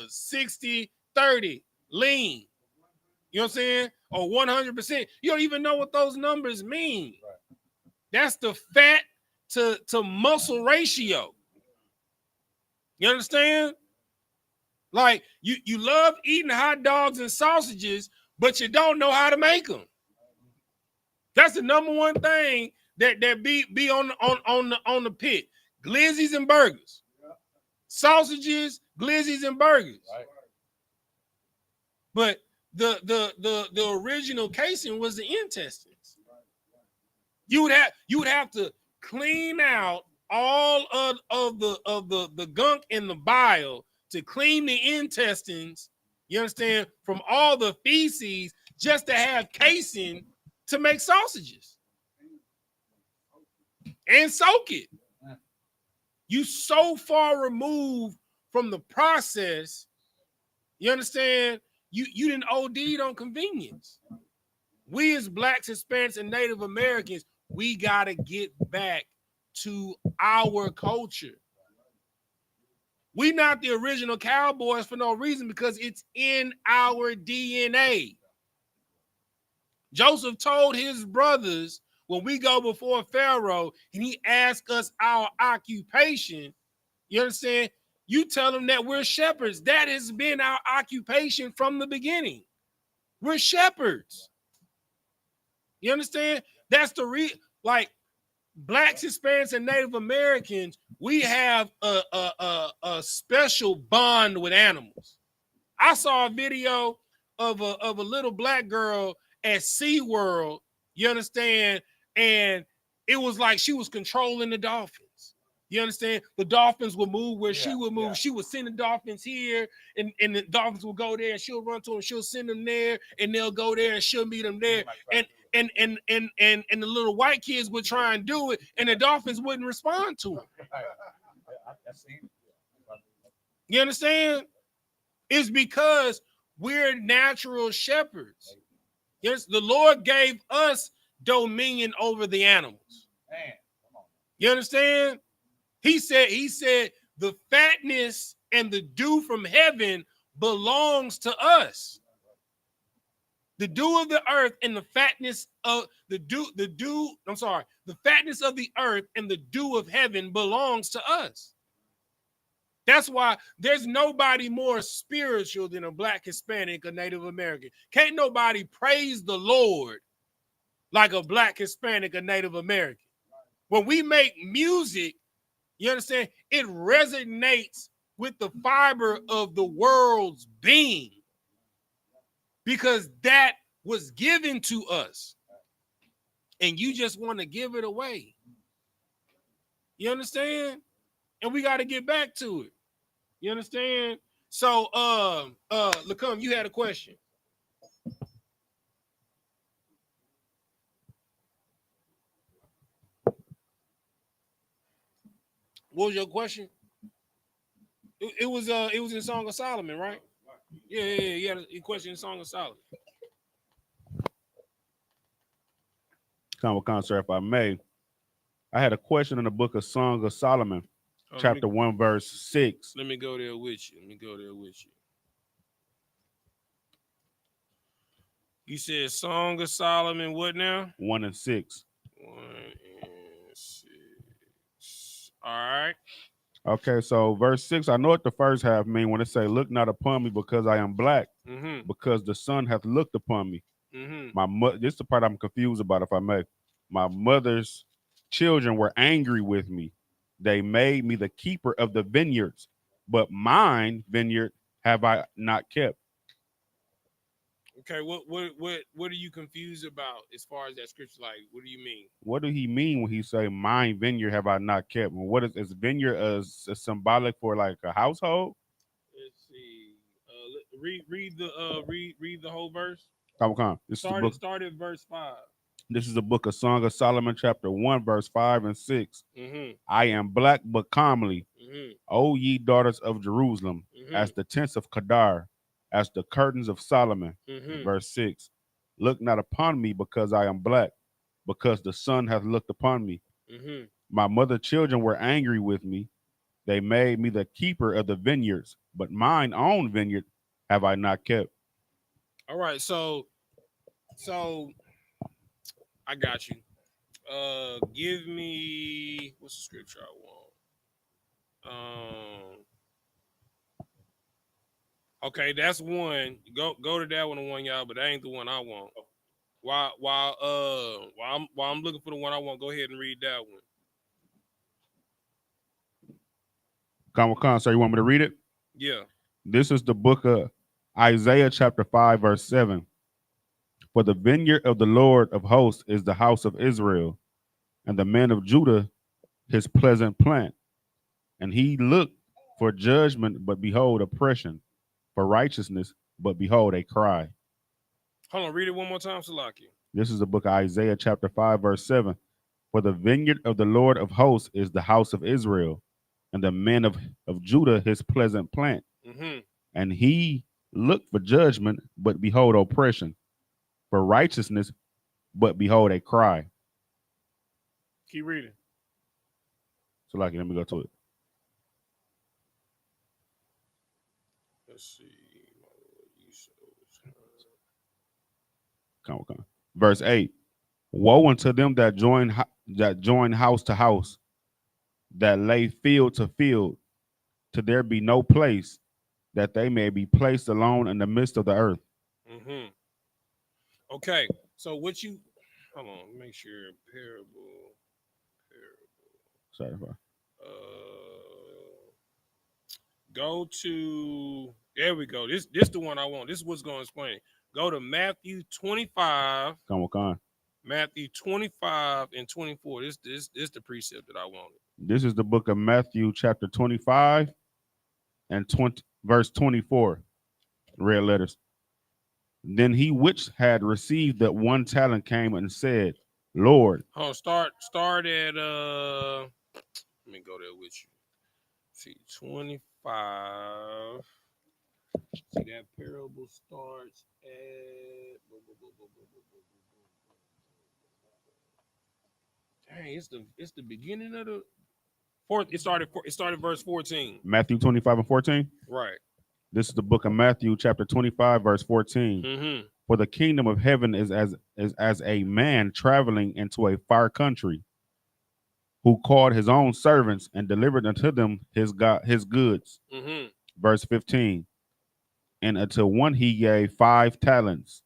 60-30 lean. You know what I'm saying? Or 100%. You don't even know what those numbers mean. Right. That's the fat to muscle ratio. You understand? Like you love eating hot dogs and sausages, but you don't know how to make them. That's the number one thing that be on the pit. Glizzies and burgers. sausages, glizzies, and burgers. Right. But the original casing was the intestines. You would have to clean out all of the gunk in the bile to clean the intestines, you understand, from all the feces just to have casing to make sausages and soak it. You so far removed from the process, you understand, you didn't OD'd on convenience. We as Blacks, Hispanics, and Native Americans, we got to get back to our culture. We not the original cowboys for no reason, because it's in our DNA. Joseph told his brothers when we go before Pharaoh and he asked us our occupation, you understand? You tell them that we're shepherds. That has been our occupation from the beginning. We're shepherds. You understand? That's the like Blacks, Hispanics, and Native Americans, we have a special bond with animals. I saw a video of a little black girl at SeaWorld, you understand? And it was like she was controlling the dolphins. You understand? The dolphins would move where she would move. Yeah. She would send the dolphins here, and the dolphins will go there, and she'll run to them, she'll send them there, and they'll go there, and she'll meet them there. And the little white kids would try and do it, and the dolphins wouldn't respond to them. You understand? It's because we're natural shepherds. Yes, the Lord gave us dominion over the animals. Man, come on. You understand? He said, the fatness and the dew from heaven belongs to us. The dew of the earth and the fatness of the fatness of the earth and the dew of heaven belongs to us. That's why there's nobody more spiritual than a Black, Hispanic, or Native American. Can't nobody praise the Lord like a Black, Hispanic, or Native American. When we make music, you understand, it resonates with the fiber of the world's being, because that was given to us, and you just want to give it away. You understand? And we got to get back to it. You understand? So, Lacum, you had a question. What was your question? It was in Song of Solomon, right? Yeah. You had a question in Song of Solomon. Common sir, if I may, I had a question in the book of Song of Solomon, chapter 1, verse 6. Let me go there with you. You said Song of Solomon, what now? 1 and 6. 1 and 6. All right. Okay, so verse 6, I know what the first half mean when it say, look not upon me because I am black, because the sun hath looked upon me. This is the part I'm confused about, if I may. My mother's children were angry with me. They made me the keeper of the vineyards, but mine vineyard have I not kept. Okay, what are you confused about as far as that scripture? Like, what do you mean? What do he mean when he say mine vineyard have I not kept? What is vineyard as symbolic for, like a household? Let's see. Read the whole verse. Come on. Start at verse 5. This is the book of Song of Solomon, chapter 1, verse 5 and 6. I am black but comely, O ye daughters of Jerusalem, as the tents of Kedar, as the curtains of Solomon. Verse 6. Look not upon me because I am black, because the sun hath looked upon me. My mother children were angry with me. They made me the keeper of the vineyards, but mine own vineyard have I not kept. All right, so I got you. Give me, what's the scripture I want? Okay, that's one. Go to that one, y'all, but that ain't the one I want. While I'm looking for the one I want, go ahead and read that one. Sir, you want me to read it? Yeah. This is the book of Isaiah chapter 5, verse 7. For the vineyard of the Lord of hosts is the house of Israel, and the men of Judah his pleasant plant. And he looked for judgment, but behold, oppression, for righteousness, but behold, a cry. Hold on, read it one more time, Salaki. This is the book of Isaiah chapter 5, verse 7. For the vineyard of the Lord of hosts is the house of Israel, and the men of Judah his pleasant plant. Mm-hmm. And he looked for judgment, but behold, oppression, for righteousness, but behold, a cry. Keep reading. So, like, let me go to it. Let's see. Come on. Verse 8. Woe unto them that join house to house, that lay field to field, till there be no place, that they may be placed alone in the midst of the earth. Mm-hmm. Okay, so what you, hold on, make sure parable. Sorry. Go to, there we go. This the one I want. This is what's going to explain it. Go to Matthew 25. Come on. Matthew 25 and 24. This the precept that I wanted. This is the book of Matthew chapter 25 and 20, verse 24. Red letters. Then he which had received that one talent came and said, Lord. Oh, start at let me go there with you. See, 25. See, that parable starts at dang, it's the beginning of the fourth. It started verse 14. Matthew 25 and 14. Right. This is the book of Matthew chapter 25, verse 14. Mm-hmm. For the kingdom of heaven is as a man traveling into a far country, who called his own servants and delivered unto them his goods. Mm-hmm. Verse 15. And unto one he gave 5 talents,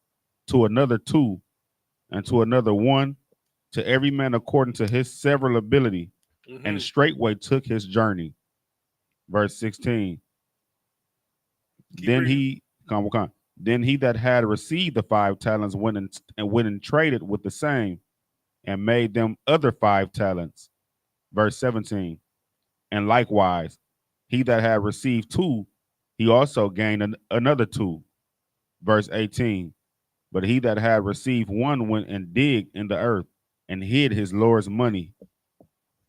to another 2, and to another 1, to every man according to his several ability, Mm-hmm. and straightway took his journey. Verse 16. Then he that had received the 5 talents went and traded with the same, and made them other 5 talents. Verse 17. And likewise, he that had received 2, he also gained another 2. Verse 18. But he that had received 1 went and digged in the earth and hid his Lord's money.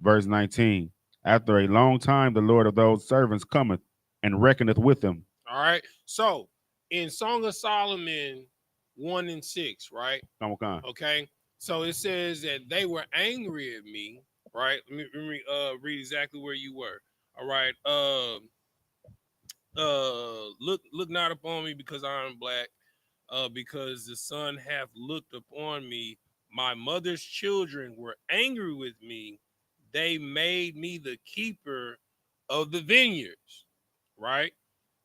Verse 19. After a long time, the Lord of those servants cometh and reckoneth with them. All right. So in Song of Solomon 1 and 6, right? Okay. So it says that they were angry at me, right? Let me read exactly where you were. All right. Look not upon me because I am black, because the sun hath looked upon me. My mother's children were angry with me. They made me the keeper of the vineyards, right?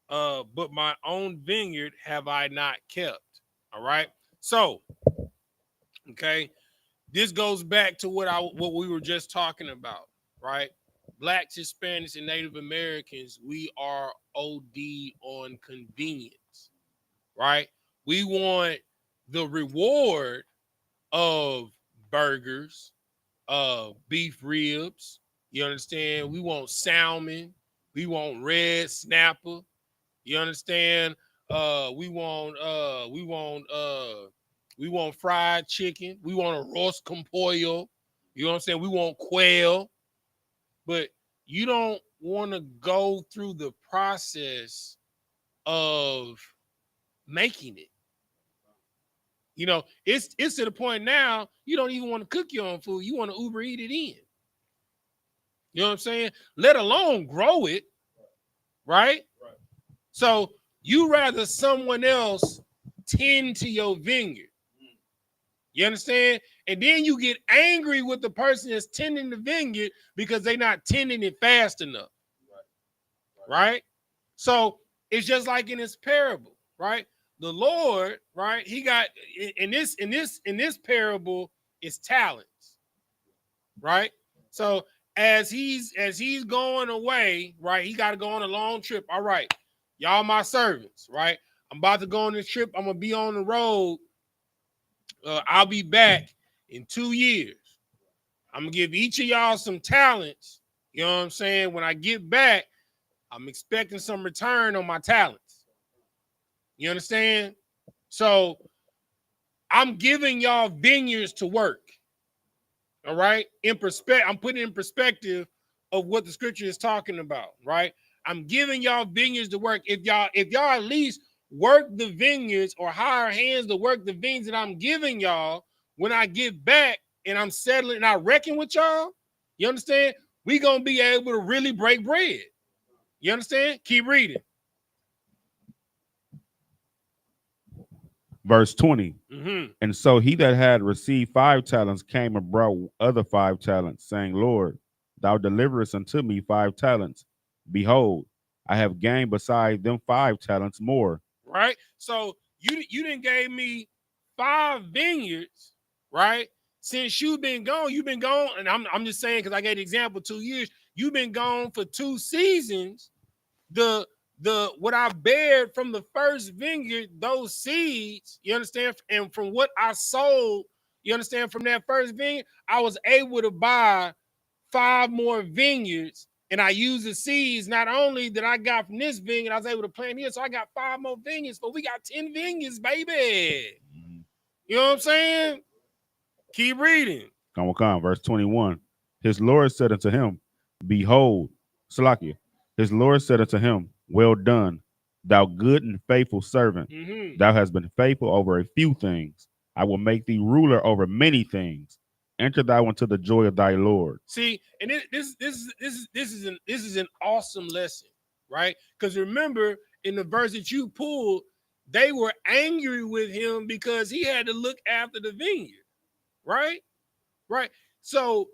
But my own vineyard have I not kept. All right. So, okay, this goes back to what we were just talking about, right? Blacks, Hispanics, and Native Americans, we are OD on convenience, right? We want the reward of burgers, beef ribs. You understand? We want salmon. We want red snapper. You understand? We want fried chicken. We want a roast con pollo. You know what I'm saying? We want quail. But you don't want to go through the process of making it. You know, it's to the point now you don't even want to cook your own food. You want to Uber eat it in. You know what I'm saying? Let alone grow it, right? So you rather someone else tend to your vineyard. You understand? And then you get angry with the person that's tending the vineyard because they're not tending it fast enough. Right? So it's just like in this parable, right? The Lord, right? He got in this parable is talents, right? So as he's going away, right? He got to go on a long trip. All right, y'all my servants, right? I'm about to go on this trip. I'm gonna be on the road. I'll be back in 2 years. I'm gonna give each of y'all some talents. You know what I'm saying? When I get back, I'm expecting some return on my talents. You understand? So I'm giving y'all vineyards to work. All right. I'm putting in perspective of what the scripture is talking about, right? I'm giving y'all vineyards to work. If y'all at least work the vineyards or hire hands to work the vineyards that I'm giving y'all, when I get back and I'm settling and I reckon with y'all, you understand? We gonna be able to really break bread. You understand? Keep reading. Verse 20. Mm-hmm. And so he that had received 5 talents came and brought other 5 talents, saying, Lord, thou deliverest unto me 5 talents. Behold, I have gained beside them 5 talents more. Right? So you didn't gave me 5 vineyards, right? Since you've been gone, and I'm just saying because I gave the example 2 years, you've been gone for 2 seasons. The what I bared from the first vineyard, those seeds, you understand, and from what I sold, you understand, from that first vineyard, I was able to buy 5 more vineyards, and I used the seeds not only that I got from this vineyard, I was able to plant here, so I got 5 more vineyards, but we got 10 vineyards, baby. You know what I'm saying? Keep reading. Come, verse 21. His Lord said unto him, Behold, Salakia, his Lord said unto him, Well done, thou good and faithful servant. Mm-hmm. Thou hast been faithful over a few things. I will make thee ruler over many things. Enter thou into the joy of thy Lord. See, and this is an awesome lesson, right? Because remember, in the verse that you pulled, they were angry with him because he had to look after the vineyard, right? Right. So,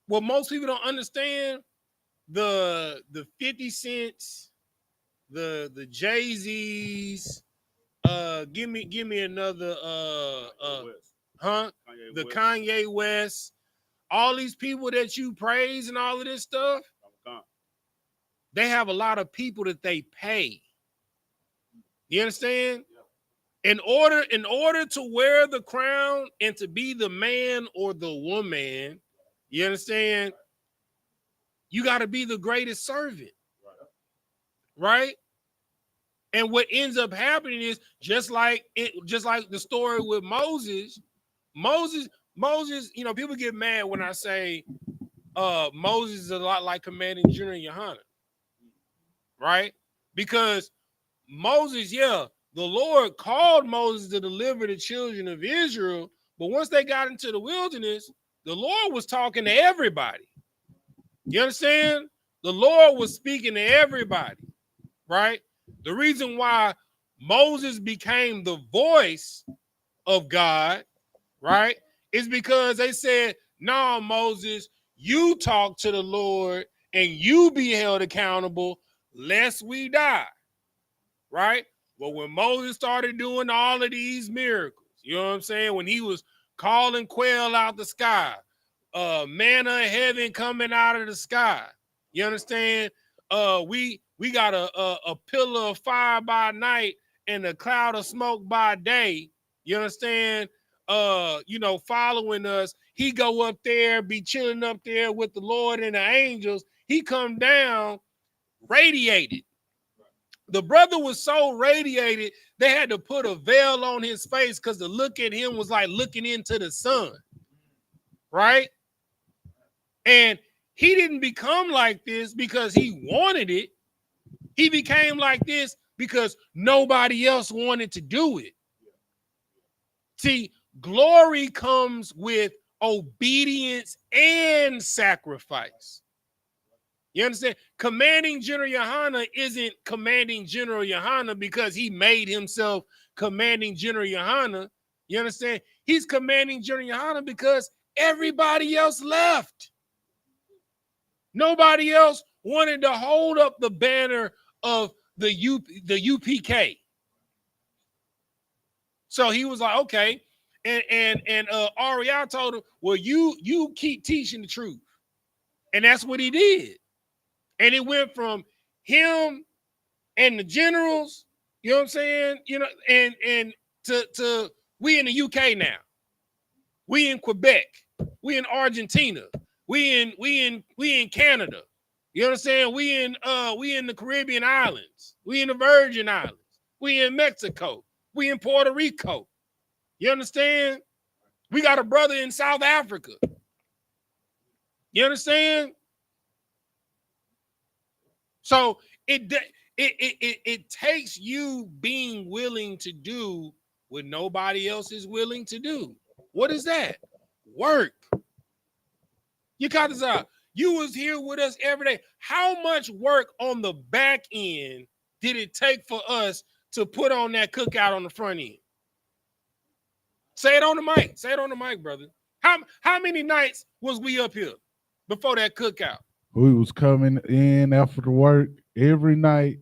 what most people don't understand, the 50 cents, the Jay-Z's, give me another Kanye West, all these people that you praise and all of this stuff, they have a lot of people that they pay. You understand? In order to wear the crown and to be the man or the woman, you understand? You got to be the greatest servant, right? And what ends up happening is just like the story with Moses. Moses, you know, people get mad when I say Moses is a lot like Commanding General YAHANNA, right? Because Moses, the Lord called Moses to deliver the children of Israel, but once they got into the wilderness, the Lord was talking to everybody. You understand? The Lord was speaking to everybody, right? The reason why Moses became the voice of God, right, is because they said, no, Moses, you talk to the Lord and you be held accountable lest we die, right? Well, when Moses started doing all of these miracles, you know what I'm saying? When he was calling quail out the sky, manna in heaven coming out of the sky, you understand? We got a pillar of fire by night and a cloud of smoke by day. You understand? You know, following us. He go up there, be chilling up there with the Lord and the angels. He come down radiated. The brother was so radiated, they had to put a veil on his face because the look at him was like looking into the sun, right? And he didn't become like this because he wanted it. He became like this because nobody else wanted to do it. See, glory comes with obedience and sacrifice. You understand? Commanding General YAHANNA isn't Commanding General YAHANNA because he made himself Commanding General YAHANNA. You understand? He's Commanding General YAHANNA because everybody else left. Nobody else wanted to hold up the banner of the UPK. So he was like, okay. And Ariel told him, well, you keep teaching the truth. And that's what he did. And it went from him and the generals, you know what I'm saying? You know, and to we in the UK now. We in Quebec. We in Argentina. We in Canada. You understand? We in the Caribbean islands. We in the Virgin Islands. We in Mexico. We in Puerto Rico. You understand? We got a brother in South Africa. You understand? So it takes you being willing to do what nobody else is willing to do. What is that? Work. You got this out. You was here with us every day. How much work on the back end did it take for us to put on that cookout on the front end? Say it on the mic. Say it on the mic, brother. How many nights was we up here before that cookout? We was coming in after the work every night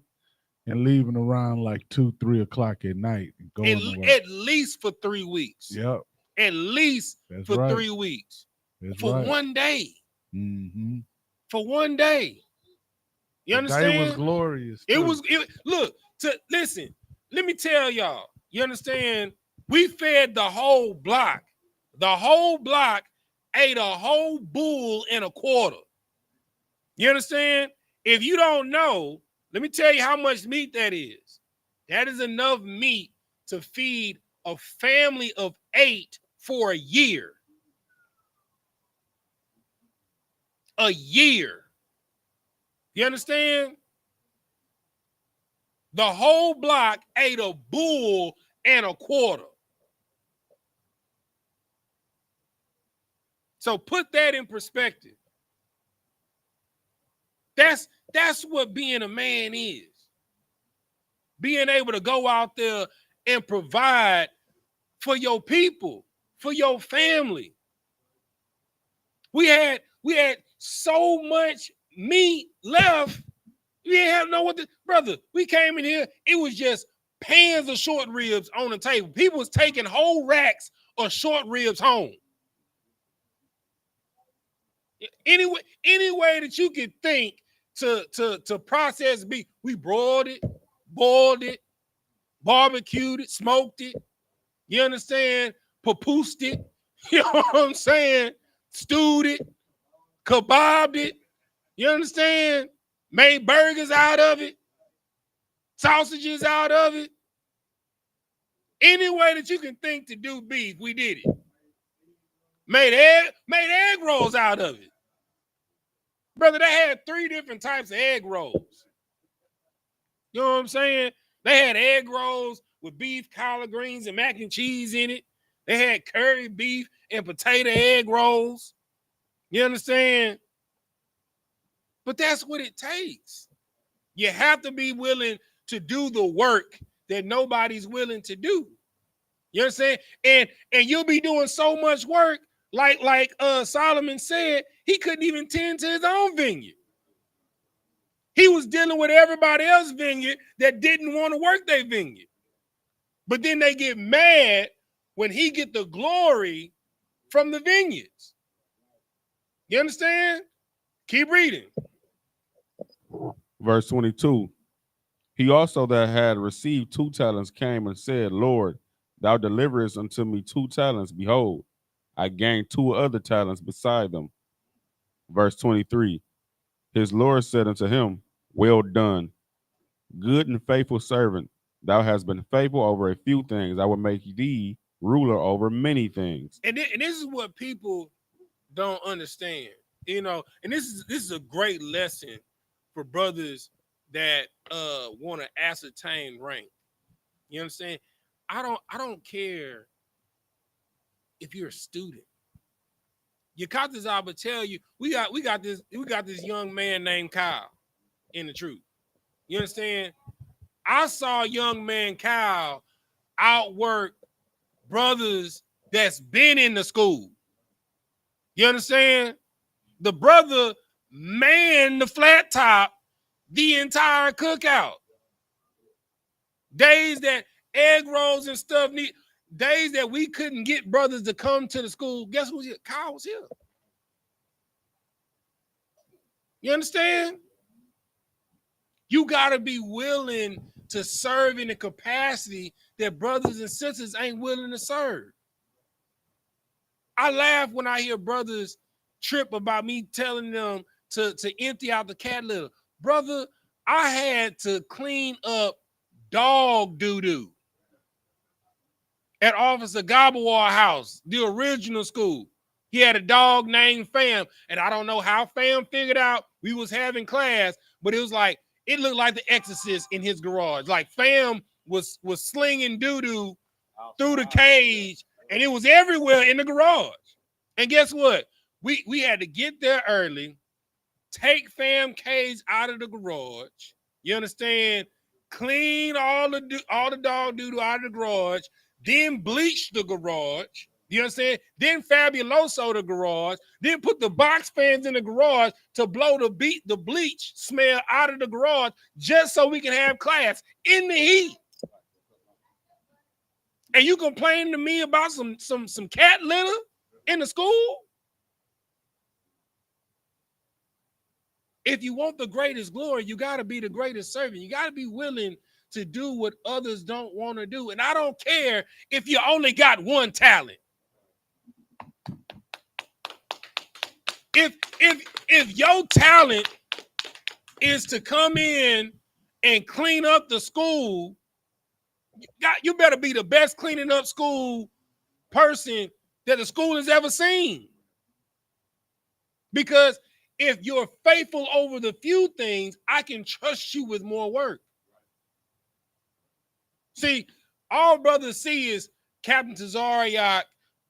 and leaving around like 2, 3 o'clock at night and going to work. At least for 3 weeks. Yep. At least That's for right. 3 weeks. That's for right. one day. Mm-hmm. For one day. You understand? The day was glorious. Listen, let me tell y'all. You understand? We fed the whole block. The whole block ate a whole bull and a quarter. You understand? If you don't know, let me tell you how much meat that is. That is enough meat to feed a family of 8 for a year. A year. You understand? The whole block ate a bull and a quarter. So put that in perspective. That's what being a man is. Being able to go out there and provide for your people, for your family. We had so much meat left. We didn't have know what to, brother. We came in here, it was just pans of short ribs on the table. People was taking whole racks of short ribs home. Any way that you could think to process beef, we broiled it, boiled it, barbecued it, smoked it. You understand? Papoosed it. You know what I'm saying? Stewed it, kebabbed it. You understand? Made burgers out of it, sausages out of it. Any way that you can think to do beef, we did it. Made egg rolls out of it. Brother, they had 3 different types of egg rolls. You know what I'm saying? They had egg rolls with beef, collard greens, and mac and cheese in it. They had curry beef and potato egg rolls. You understand? But that's what it takes. You have to be willing to do the work that nobody's willing to do. You understand? And you'll be doing so much work, like Solomon said, he couldn't even tend to his own vineyard. He was dealing with everybody else's vineyard that didn't want to work their vineyard. But then they get mad when he get the glory from the vineyards. You understand? Keep reading. Verse 22. He also that had received 2 talents came and said, Lord, thou deliverest unto me 2 talents. Behold, I gained 2 other talents beside them. Verse 23. His Lord said unto him, well done, good and faithful servant. Thou hast been faithful over a few things. I will make thee ruler over many things. And this is what people don't understand, you know. And this is a great lesson for brothers that want to ascertain rank. You understand? I don't care if you're a student. Yakatazar will tell you, we got this young man named Kyle in the truth. You understand? I saw young man Kyle outwork brothers that's been in the school. You understand? The brother manned the flat top the entire cookout. Days that egg rolls and stuff days that we couldn't get brothers to come to the school. Guess who's here? Kyle was here. You understand? You got to be willing to serve in a capacity that brothers and sisters ain't willing to serve. I laugh when I hear brothers trip about me telling them to empty out the cat litter. Brother, I had to clean up dog doo-doo at Officer Gabawar House, the original school. He had a dog named Fam, and I don't know how Fam figured out we was having class, but it was like, it looked like the Exorcist in his garage. Like Fam was slinging doo-doo through the cage, and it was everywhere in the garage. And guess what? We had to get there early, take Fam cage out of the garage. You understand? Clean all the dog doo-doo out of the garage, then bleach the garage. You understand? Then Fabuloso the garage, then put the box fans in the garage to blow the bleach smell out of the garage just so we can have class in the heat. And you complain to me about some cat litter in the school? If you want the greatest glory, you got to be the greatest servant. You got to be willing to do what others don't want to do. And I don't care if you only got one talent. If your talent is to come in and clean up the school, you better be the best cleaning up school person that the school has ever seen. Because if you're faithful over the few things, I can trust you with more work. See, all brothers see is Captain Tazariak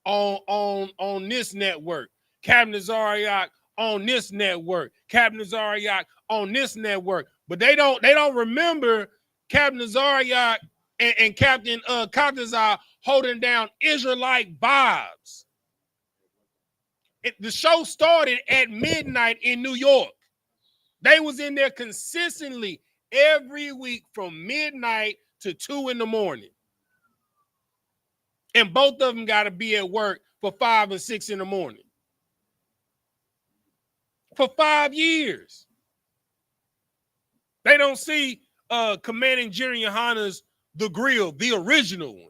on this network, Captain Tazariak on this network, Captain Tazariak on this network, but they don't remember Captain Tazariak and Captain Katazar holding down Israelite vibes. The show started at midnight in New York. They was in there consistently every week from midnight to 2 in the morning. And both of them got to be at work for 5 and 6 in the morning. For 5 years. They don't see Commanding General YAHANNA's The Grill, the original one.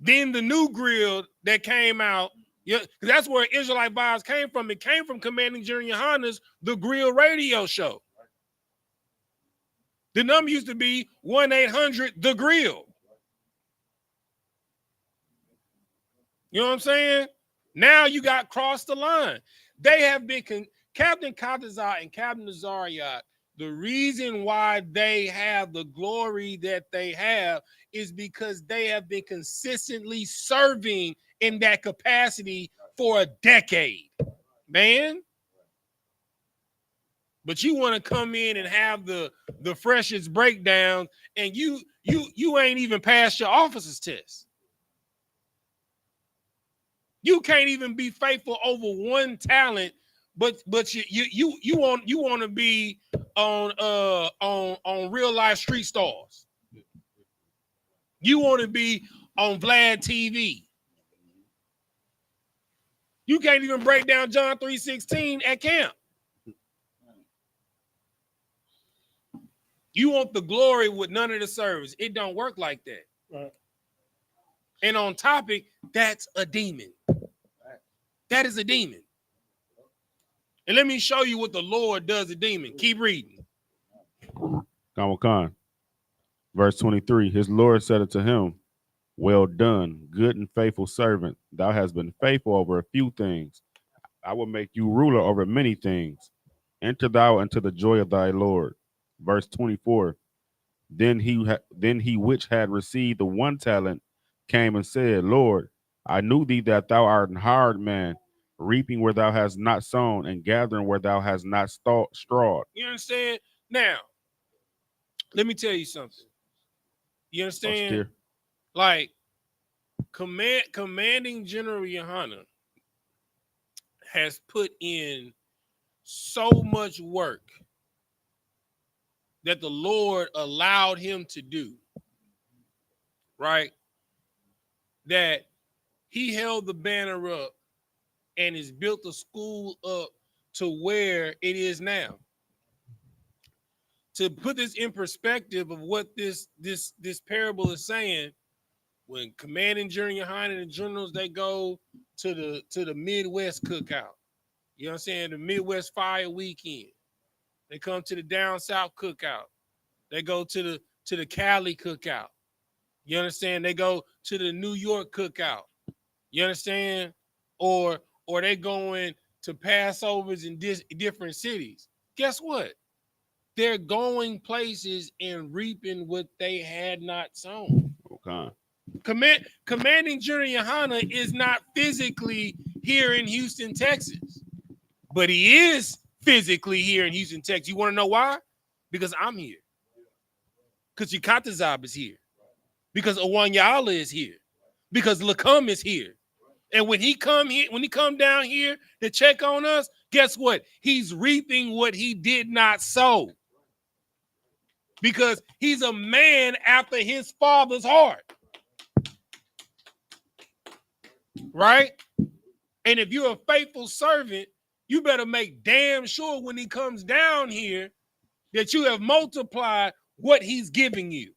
Then the new grill that came out, yeah, because that's where Israelite vibes came from. It came from Commanding General YAHANNA's The Grill radio show. The number used to be 1-800 The Grill. You know what I'm saying? Now you got crossed the line. They have been Captain Katazar and Captain Nazariak. The reason why they have the glory that they have is because they have been consistently serving in that capacity for a decade, man. But you want to come in and have the freshest breakdown, and you ain't even passed your officer's test. You can't even be faithful over one talent, but you want to be on real life street stars. You want to be on Vlad TV. You can't even break down John 3:16 at camp. You want the glory with none of the service. It don't work like that. Right. And on topic, that's a demon. That is a demon. And let me show you what the Lord does a demon. Keep reading. Khan. Verse 23, his Lord said unto him, well done, good and faithful servant. Thou hast been faithful over a few things. I will make you ruler over many things. Enter thou into the joy of thy Lord. Verse 24, then he which had received the one talent came and said, Lord, I knew thee that thou art an hard man, reaping where thou hast not sown and gathering where thou hast not strawed. You understand? Now, let me tell you something. You understand? Like, Commanding General YAHANNA has put in so much work that the Lord allowed him to do, right? That he held the banner up and has built the school up to where it is now. To put this in perspective of what this parable is saying, when commanding general YAHANNA and generals, they go to the Midwest cookout. You know what I'm saying? The Midwest Fire Weekend. They come to the Down South cookout. They go to the Cali cookout. You understand? They go to the New York cookout. You understand? Or they going to Passovers in different cities. Guess what? They're going places and reaping what they had not sown. Okay. Commanding General YAHANNA is not physically here in Houston, Texas, but he is physically here in Houston, Texas. You want to know why? Because I'm here. Because Yakatazab is here. Because Awanyala is here. Because Lacum is here. And when he come down here to check on us, guess what? He's reaping what he did not sow. Because he's a man after his father's heart. Right? And if you're a faithful servant, you better make damn sure when he comes down here that you have multiplied what he's giving you.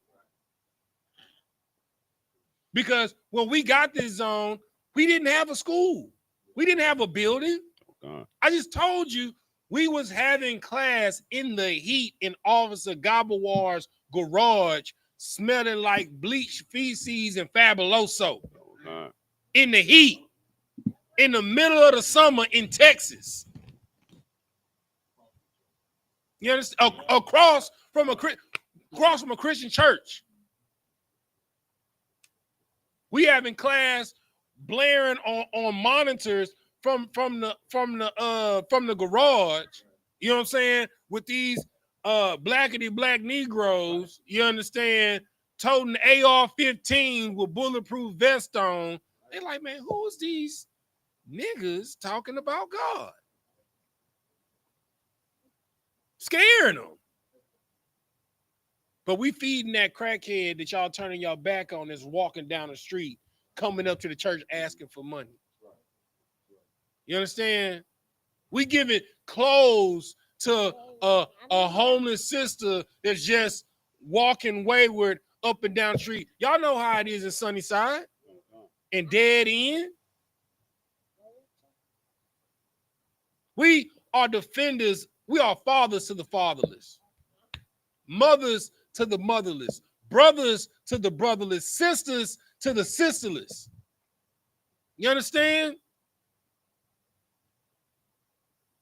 Because when we got this zone, we didn't have a school. We didn't have a building. I just told you we was having class in the heat in Officer Gabawar's garage, smelling like bleach, feces, and fabuloso. In the heat, in the middle of the summer in Texas. You understand? Across from a Christian church. We having class blaring on monitors from the garage. You know what I'm saying? With these blackety black Negroes, you understand, toting AR-15 with bulletproof vest on. They like, man, who is these niggas talking about God? Scaring them. But we feeding that crackhead that y'all turning y'all back on that's walking down the street, coming up to the church asking for money. You understand? We giving clothes to a homeless sister that's just walking wayward up and down the street. Y'all know how it is in Sunnyside and Dead End. We are defenders. We are fathers to the fatherless, mothers to the motherless, brothers to the brotherless, sisters to the sisterless. You understand?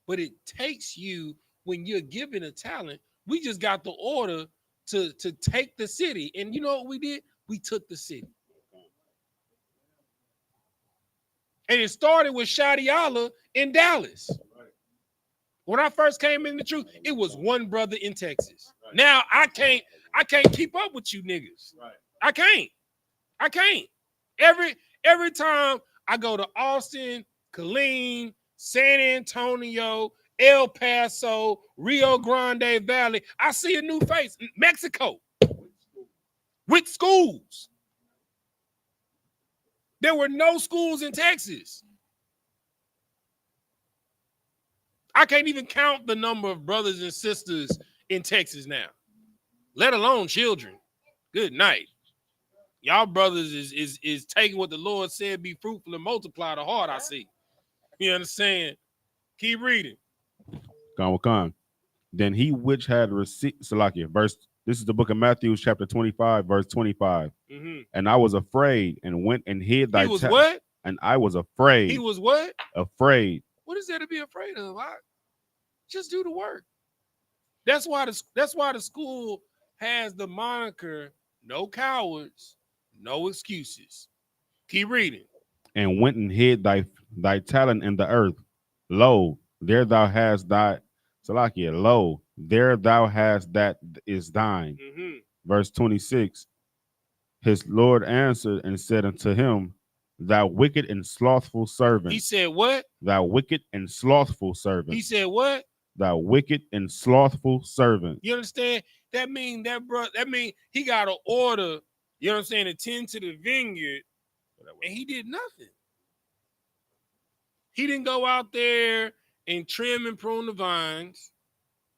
But it takes you, when you're given a talent, we just got the order to take the city. And you know what we did? We took the city. And it started with Shadiala in Dallas. When I first came in the truth, it was one brother in Texas. Now I can't keep up with you niggas. I can't. Every time I go to Austin, Killeen, San Antonio, El Paso, Rio Grande Valley, I see a new face. Mexico. With schools. There were no schools in Texas. I can't even count the number of brothers and sisters in Texas now, let alone children. Good night. Y'all brothers is taking what the Lord said, be fruitful and multiply the heart, I see. You understand? Keep reading. Come. Then he which had received, Salakia, this is the book of Matthew, chapter 25, verse 25. Mm-hmm. And I was afraid and went and hid thy. He was what? And I was afraid. He was what? Afraid. What is there to be afraid of? Just do the work. That's why the school has the moniker, no cowards, no excuses. Keep reading. And went and hid thy talent in the earth. Lo, there thou hast thy, Salakia, lo, there thou hast that is thine. Mm-hmm. Verse 26. His Lord answered and said unto him, thou wicked and slothful servant. He said what? Thou wicked and slothful servant. He said what? Thou wicked and slothful servant. You understand? That mean he got an order, you know what I'm saying, to tend to the vineyard, and he did nothing. He didn't go out there and trim and prune the vines.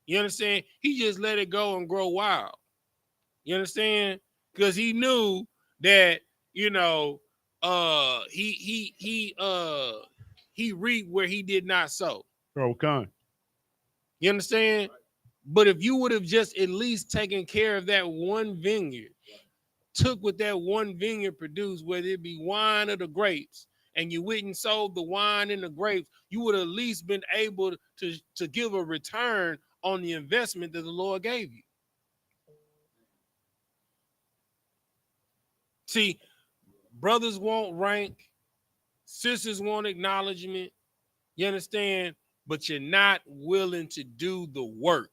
You understand? He just let it go and grow wild. You understand? Because he knew that, you know, he reaped where he did not sow. Okay. You understand? But if you would have just at least taken care of that one vineyard, took what that one vineyard produced, whether it be wine or the grapes, and you went and sold the wine and the grapes, you would have at least been able to give a return on the investment that the Lord gave you. See, brothers want rank, sisters want acknowledgement, you understand? But you're not willing to do the work.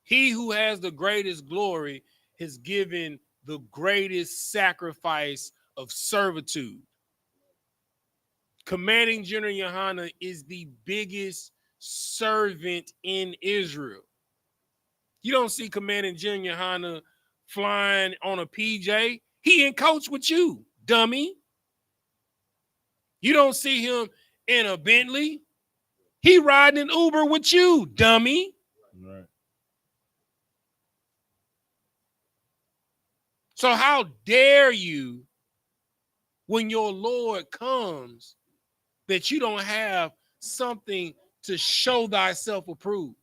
He who has the greatest glory has given the greatest sacrifice of servitude. Commanding General YAHANNA is the biggest servant in Israel. You don't see Commanding General YAHANNA flying on a PJ. He in coach with you, dummy. You don't see him in a Bentley. He riding an Uber with you, dummy. Right. So how dare you, when your Lord comes, that you don't have something to show thyself approved?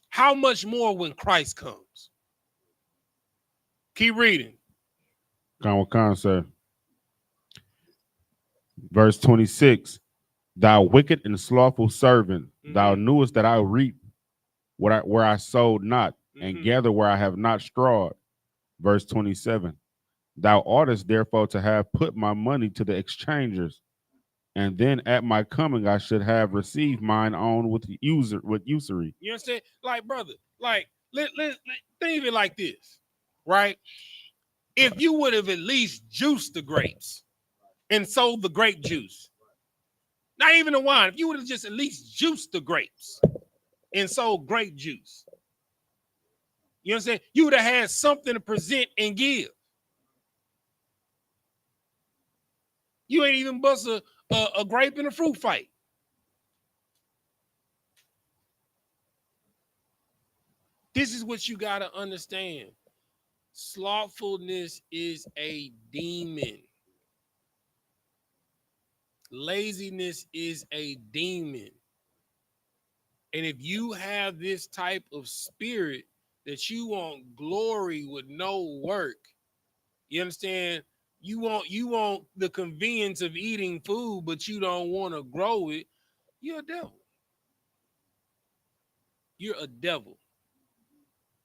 How much more when Christ comes? Keep reading. Khan said, verse 26, thou wicked and slothful servant, thou knewest that I reap where I sowed not, and gather where I have not strawed. Verse 27, thou oughtest therefore to have put my money to the exchangers, and then at my coming I should have received mine own with usury. You understand? Like, brother, like, let think of it like this, right? If you would have at least juiced the grapes and sold the grape juice, not even the wine, if you would have just at least juiced the grapes and sold grape juice, you understand? You would have had something to present and give. You ain't even bust a grape in a fruit fight. This is what you got to understand. Slothfulness is a demon. Laziness is a demon. And if you have this type of spirit that you want glory with no work, you understand? You want the convenience of eating food, but you don't want to grow it. You're a devil. You're a devil.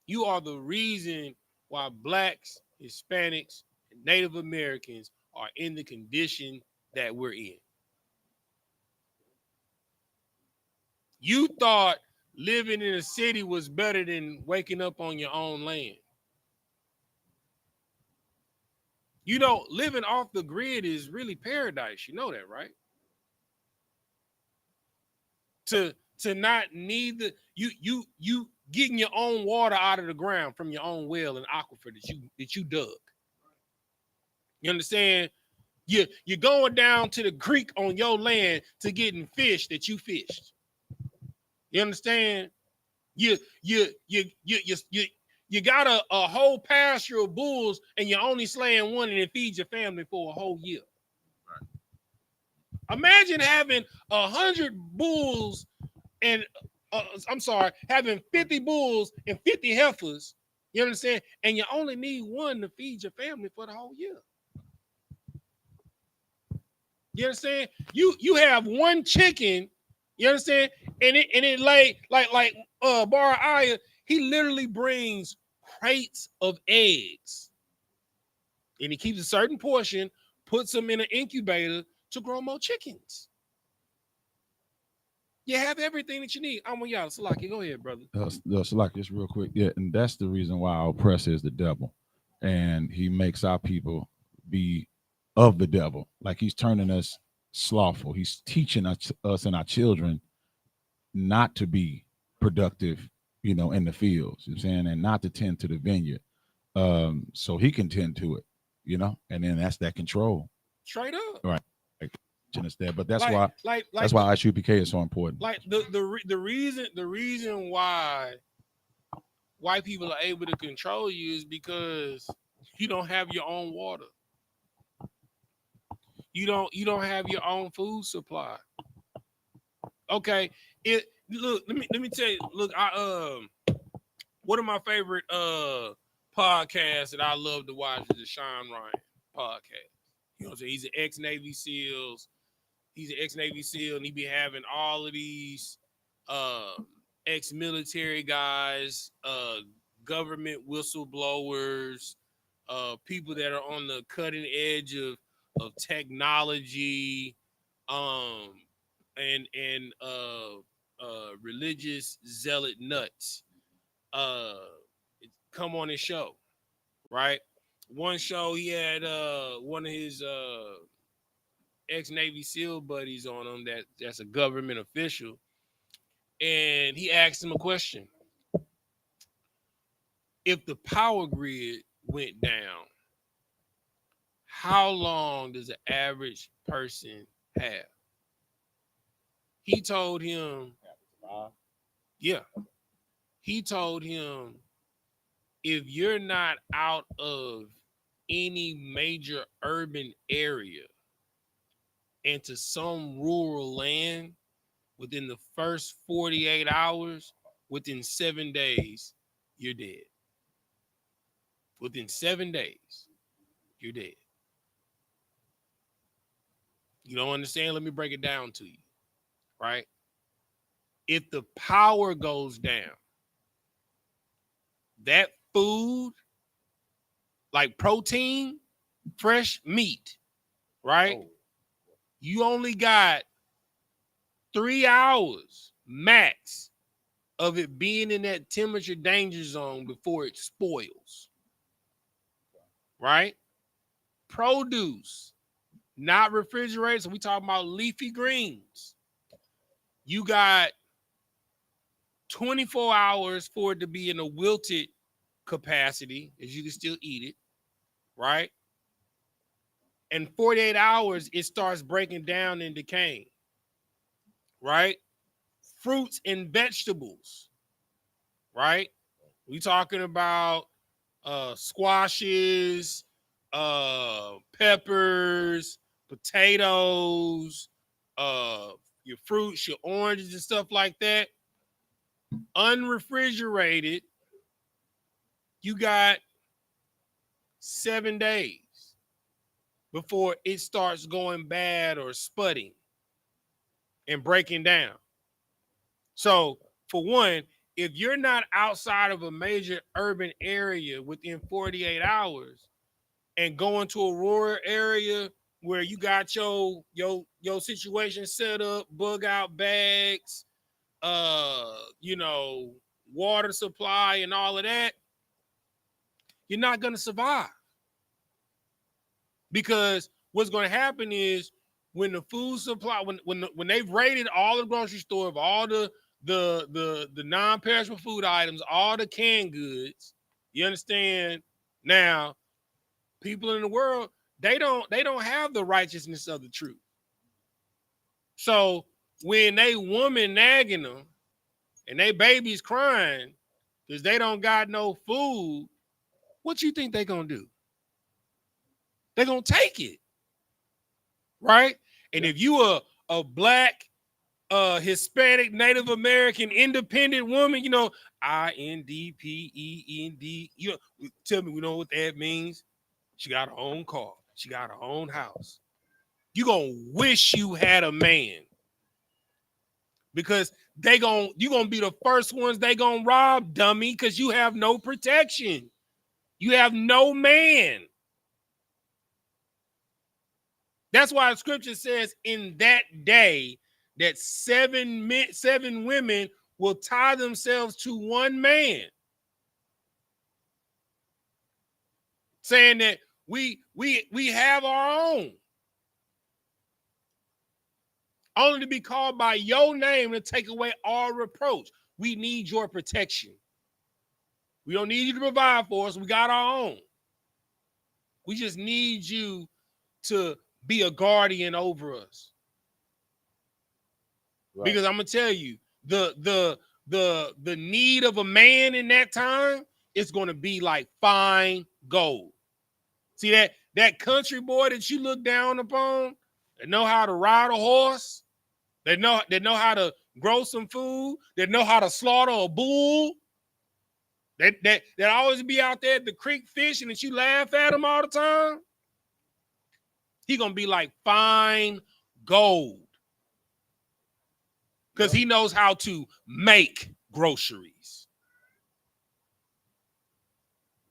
You are the reason why blacks, Hispanics, and Native Americans are in the condition that we're in. You thought living in a city was better than waking up on your own land. You know, living off the grid is really paradise. You know that, right? To not need the you getting your own water out of the ground from your own well and aquifer that you dug. You understand? You're going down to the creek on your land to getting fish that you fished. You understand? You got a whole pasture of bulls and you're only slaying one and it feeds your family for a whole year. Right. Imagine having 100 bulls and having 50 bulls and 50 heifers. You understand? And you only need one to feed your family for the whole year. You understand? You have one chicken, you understand? And it lay like Bar Aya, he literally brings crates of eggs. And he keeps a certain portion, puts them in an incubator to grow more chickens. You have everything that you need. I'm with y'all. Salaki, go ahead, brother. Salaki, just real quick. Yeah, and that's the reason why our oppressor is the devil. And he makes our people be of the devil. Like he's turning us slothful. He's teaching us and our children not to be productive, you know, in the fields, you know what I'm saying, and not to tend to the vineyard. So he can tend to it, you know, and then that's that control. Straight up. Right. Like, It's there, but that's like, why I.S.U.P.K is so important. Like the reason why white people are able to control you is because you don't have your own water. You don't have your own food supply. Okay. Let me tell you, look, one of my favorite podcasts that I love to watch is the Sean Ryan podcast. You know what I'm saying? He's an ex-Navy SEALs. He's an ex-Navy SEAL, and he be having all of these ex-military guys, government whistleblowers, people that are on the cutting edge of technology, and religious zealot nuts come on his show, right? One show he had one of his ex-Navy SEAL buddies on him that's a government official, and he asked him a question. If the power grid went down, how long does the average person have? He told him, yeah. He told him, if you're not out of any major urban area into some rural land within the first 48 hours, within 7 days, you're dead. Within 7 days, you're dead. You don't understand? Let me break it down to you, right? If the power goes down, that food, like protein, fresh meat, right? Oh. You only got 3 hours max of it being in that temperature danger zone before it spoils, right? Produce, not refrigerated. So we talking about leafy greens. You got 24 hours for it to be in a wilted capacity, as you can still eat it, right? And 48 hours, it starts breaking down and decaying, right? Fruits and vegetables, right? We talking about squashes, peppers, potatoes, your fruits, your oranges and stuff like that. Unrefrigerated, you got 7 days before it starts going bad or spudding and breaking down. So, for one, if you're not outside of a major urban area within 48 hours and going to a rural area where you got your situation set up, bug out bags, water supply and all of that, you're not going to survive. Because what's going to happen is when the food supply, when they've raided all the grocery store of all the non-perishable food items, all the canned goods, you understand? Now, people in the world, they don't have the righteousness of the truth. So when they woman nagging them and they babies crying because they don't got no food, what you think they gonna do? They're gonna take it, right? And if you are a black, Hispanic, Native American, independent woman, INDPEND, tell me, we know what that means. She got her own car. She got her own house. You gonna wish you had a man, because you gonna be the first ones they gonna rob, dummy, because you have no protection. You have no man. That's why the scripture says in that day that seven women will tie themselves to one man, saying that we have our own, only to be called by your name to take away our reproach. We need your protection. We don't need you to provide for us. We got our own. We just need you to be a guardian over us. Because I'm gonna tell you, the need of a man in that time is gonna be like fine gold. See that country boy that you look down upon, that know how to ride a horse, that know how to grow some food, that know how to slaughter a bull, that always be out there at the creek fishing and you laugh at him all the time. He gonna be like fine gold. Because he knows how to make groceries.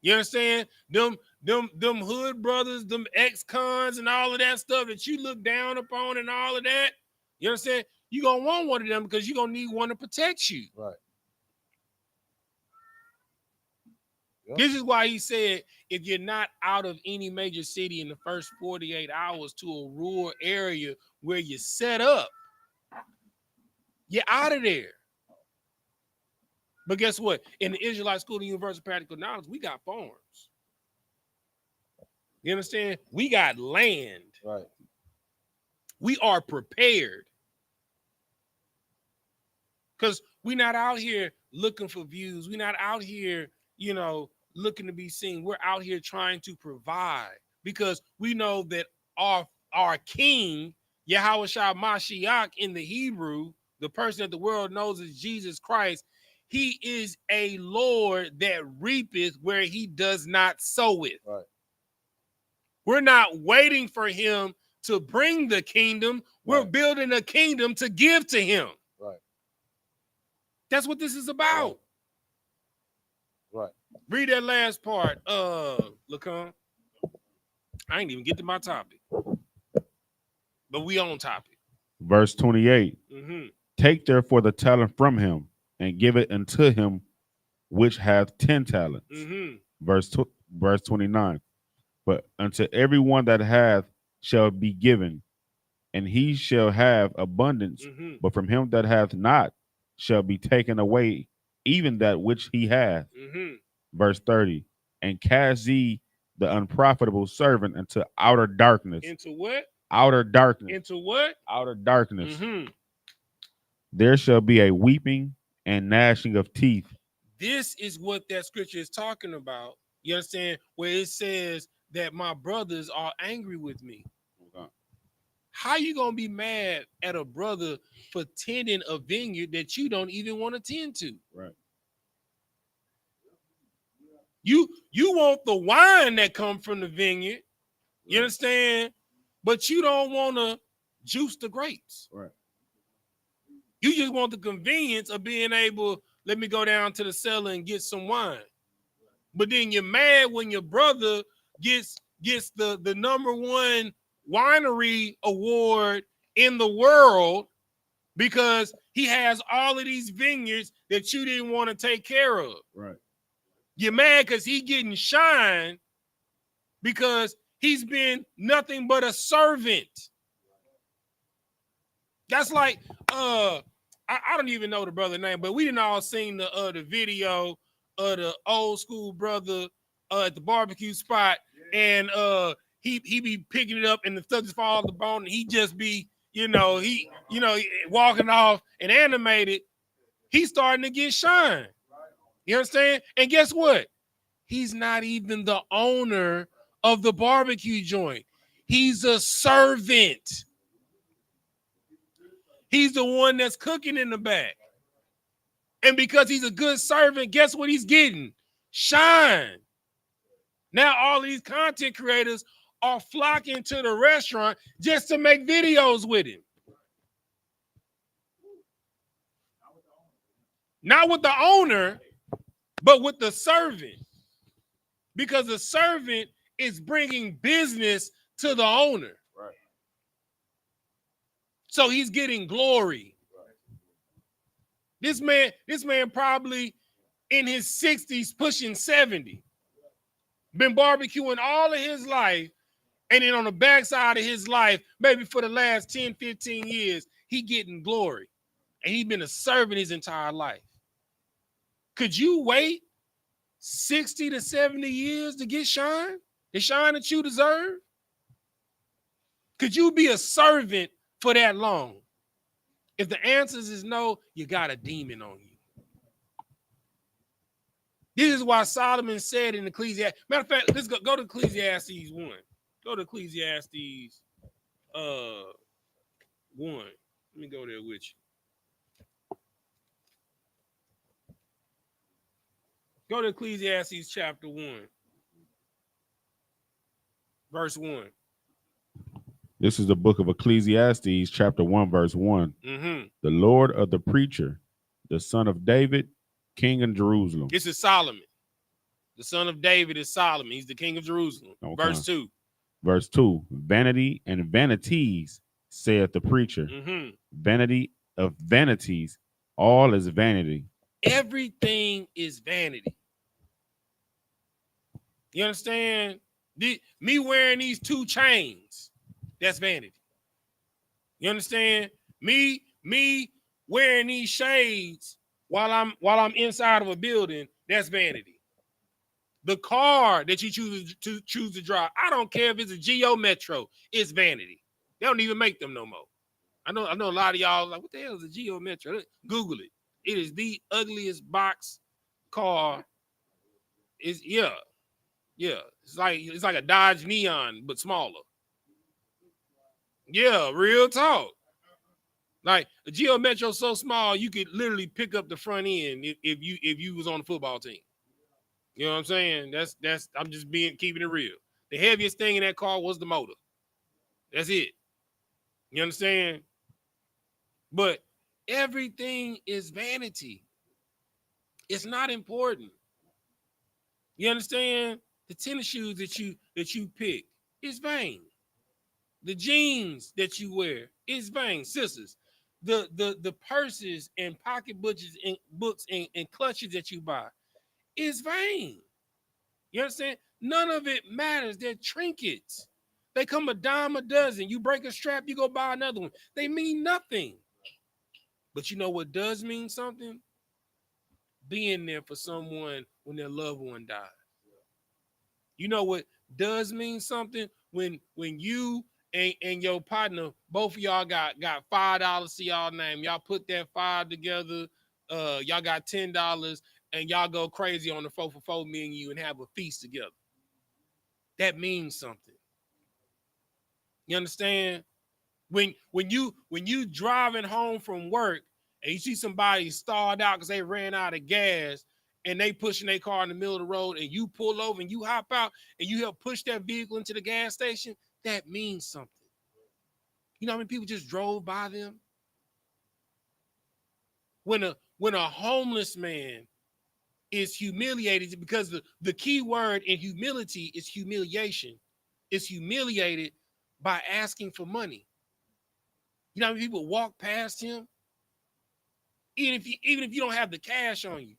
You understand? Them hood brothers, them ex-cons and all of that stuff that you look down upon and all of that. You understand? You're going to want one of them because you're going to need one to protect you. Right. Yep. This is why he said, if you're not out of any major city in the first 48 hours to a rural area where you're set up, you're out of there. But guess what? In the Israelite School of Universal Practical Knowledge, we got farms. You understand? We got land. Right. We are prepared. Because we're not out here looking for views. We're not out here, looking to be seen. We're out here trying to provide. Because we know that our king, YAHANNA in the Hebrew, the person that the world knows as Jesus Christ, he is a Lord that reapeth where he does not soweth. Right. We're not waiting for him to bring the kingdom. We're building a kingdom to give to him. Right. That's what this is about. Right. Read that last part, Lacan. I ain't even get to my topic. But we on topic. Verse 28. Mm-hmm. Take therefore the talent from him and give it unto him which hath 10 talents. Mm-hmm. Verse 29. But unto everyone that hath shall be given, and he shall have abundance. Mm-hmm. But from him that hath not shall be taken away even that which he hath. Mm-hmm. Verse 30. And cast ye the unprofitable servant into outer darkness. Into what? Outer darkness. Into what? Outer darkness. Mm-hmm. There shall be a weeping and gnashing of teeth. This is what that scripture is talking about. You understand? Where it says that my brothers are angry with me. Okay. How you gonna be mad at a brother for tending a vineyard that you don't even want to tend to? Right. You want the wine that come from the vineyard. You understand? But you don't want to juice the grapes. Right. You just want the convenience of being able, let me go down to the cellar and get some wine. But then you're mad when your brother gets the #1 winery award in the world because he has all of these vineyards that you didn't want to take care of. Right. You're mad because he getting shine because he's been nothing but a servant. That's like, I don't even know the brother's name, but we didn't all seen the video of the old school brother at the barbecue spot, and he be picking it up and the stuff just fall off the bone, and he just be, walking off and animated. He's starting to get shine. You understand? And guess what? He's not even the owner of the barbecue joint. He's a servant. He's the one that's cooking in the back. And because he's a good servant, guess what he's getting? Shine. Now all of these content creators are flocking to the restaurant just to make videos with him. Not with the owner, but with the servant. Because the servant is bringing business to the owner. Right. So he's getting glory. This man probably in his 60s, pushing 70. Been barbecuing all of his life. And then on the backside of his life, maybe for the last 10, 15 years, he getting glory. And he's been a servant his entire life. Could you wait 60 to 70 years to get shine? The shine that you deserve? Could you be a servant for that long? If the answers is no, you got a demon on you. This is why Solomon said in Ecclesiastes. Matter of fact, let's go to Ecclesiastes 1. Go to Ecclesiastes 1. Let me go there with you. Go to Ecclesiastes chapter 1, verse 1. This is the book of Ecclesiastes, chapter 1, verse 1. Mm-hmm. The Lord of the preacher, the son of David, king in Jerusalem. This is Solomon. The son of David is Solomon. He's the king of Jerusalem. Okay. Verse 2. Verse 2. Vanity and vanities, saith the preacher. Mm-hmm. Vanity of vanities, all is vanity. Everything is vanity. You understand? Me wearing these 2 chains, that's vanity. You understand? Me wearing these shades while I'm inside of a building, that's vanity. The car that you choose to drive, I don't care if it's a Geo Metro, it's vanity. They don't even make them no more. I know a lot of y'all like, what the hell is a Geo Metro? Google it. It is the ugliest box car. Yeah. It's like a Dodge Neon, but smaller. Yeah, real talk. Like a Geo Metro so small you could literally pick up the front end if you was on the football team. You know what I'm saying? That's I'm just keeping it real. The heaviest thing in that car was the motor. That's it. You understand? But everything is vanity. It's not important. You understand? The tennis shoes that you pick is vain. The jeans that you wear is vain. Sisters, the purses and pocket books and clutches that you buy is vain. You understand? None of it matters. They're trinkets. They come a dime a dozen. You break a strap, you go buy another one. They mean nothing. But you know what does mean something? Being there for someone when their loved one died. You know what does mean something? When you and your partner, both of y'all got $5 to y'all name. Y'all put that 5 together. Y'all got $10 and y'all go crazy on the 4 for 4, me and you, and have a feast together. That means something. You understand? When you driving home from work and you see somebody stalled out because they ran out of gas and they pushing their car in the middle of the road and you pull over and you hop out and you help push that vehicle into the gas station, that means something. You know how many people just drove by them? When a homeless man is humiliated, because the key word in humility is humiliation. It's humiliated by asking for money. You know how many people walk past him? Even if you don't have the cash on you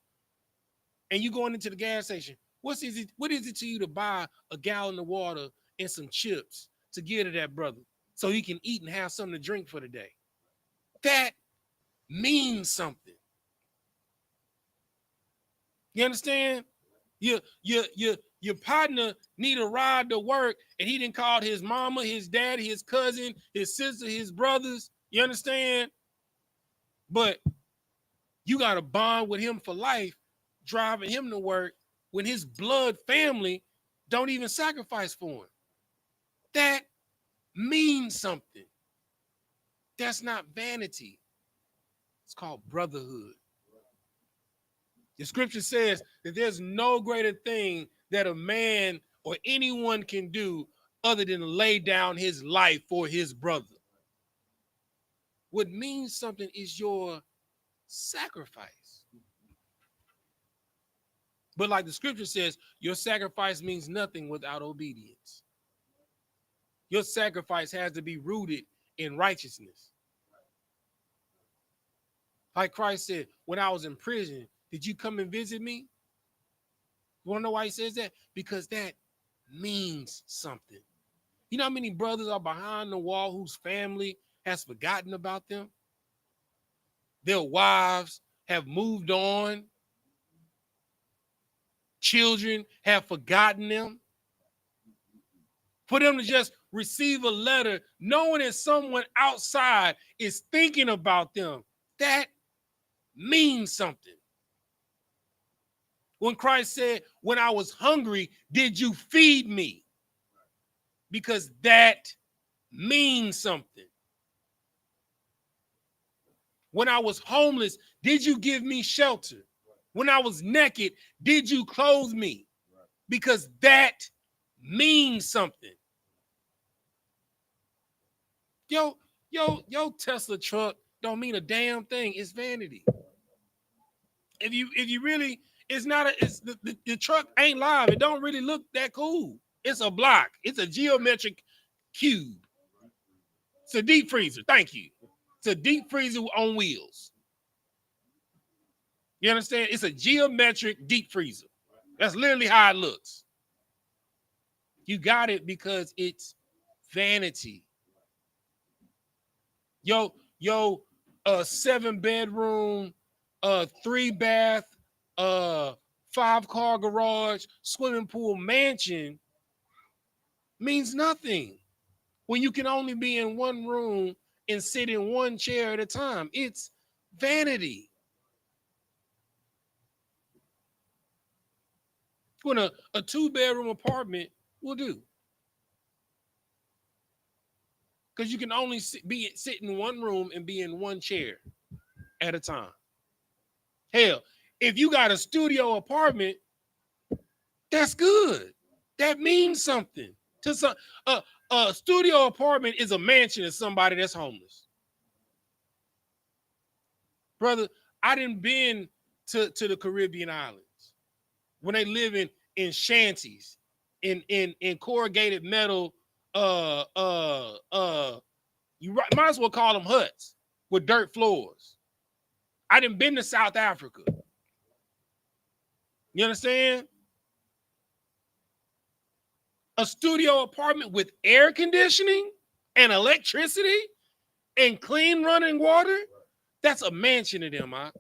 and you going into the gas station, what is it to you to buy a gallon of water and some chips to give to that brother so he can eat and have something to drink for the day? That means something. You understand? Your partner need a ride to work and he didn't call his mama, his daddy, his cousin, his sister, his brothers. You understand? But you got to bond with him for life, driving him to work when his blood family don't even sacrifice for him. That means something. That's not vanity. It's called brotherhood. The scripture says that there's no greater thing that a man or anyone can do other than lay down his life for his brother. What means something is your sacrifice. But like the scripture says, your sacrifice means nothing without obedience. Your sacrifice has to be rooted in righteousness. Like Christ said, when I was in prison, did you come and visit me? You want to know why he says that? Because that means something. You know how many brothers are behind the wall whose family has forgotten about them? Their wives have moved on. Children have forgotten them. For them to just receive a letter knowing that someone outside is thinking about them, that means something. When Christ said, when I was hungry, did you feed me? Because that means something. When I was homeless, did you give me shelter? When I was naked, did you clothe me? Because that means something. Yo, Tesla truck don't mean a damn thing. It's vanity. If you really, it's not a, it's the truck ain't live. It don't really look that cool. It's a block. It's a geometric cube. It's a deep freezer. Thank you. It's a deep freezer on wheels. You understand? It's a geometric deep freezer. That's literally how it looks. You got it because it's vanity. Yo, 7-bedroom, 3-bath, 5-car garage, swimming pool mansion means nothing when you can only be in one room and sit in one chair at a time. It's vanity. When a 2-bedroom apartment will do. Because you can only sit in one room and be in one chair at a time. Hell, if you got a studio apartment, that's good. That means something. To some, a studio apartment is a mansion to somebody that's homeless. Brother, I done been to the Caribbean islands when they live in shanties, in corrugated metal, you might as well call them huts with dirt floors. I done been to South Africa. You understand? A studio apartment with air conditioning and electricity and clean running water, that's a mansion to them, huh?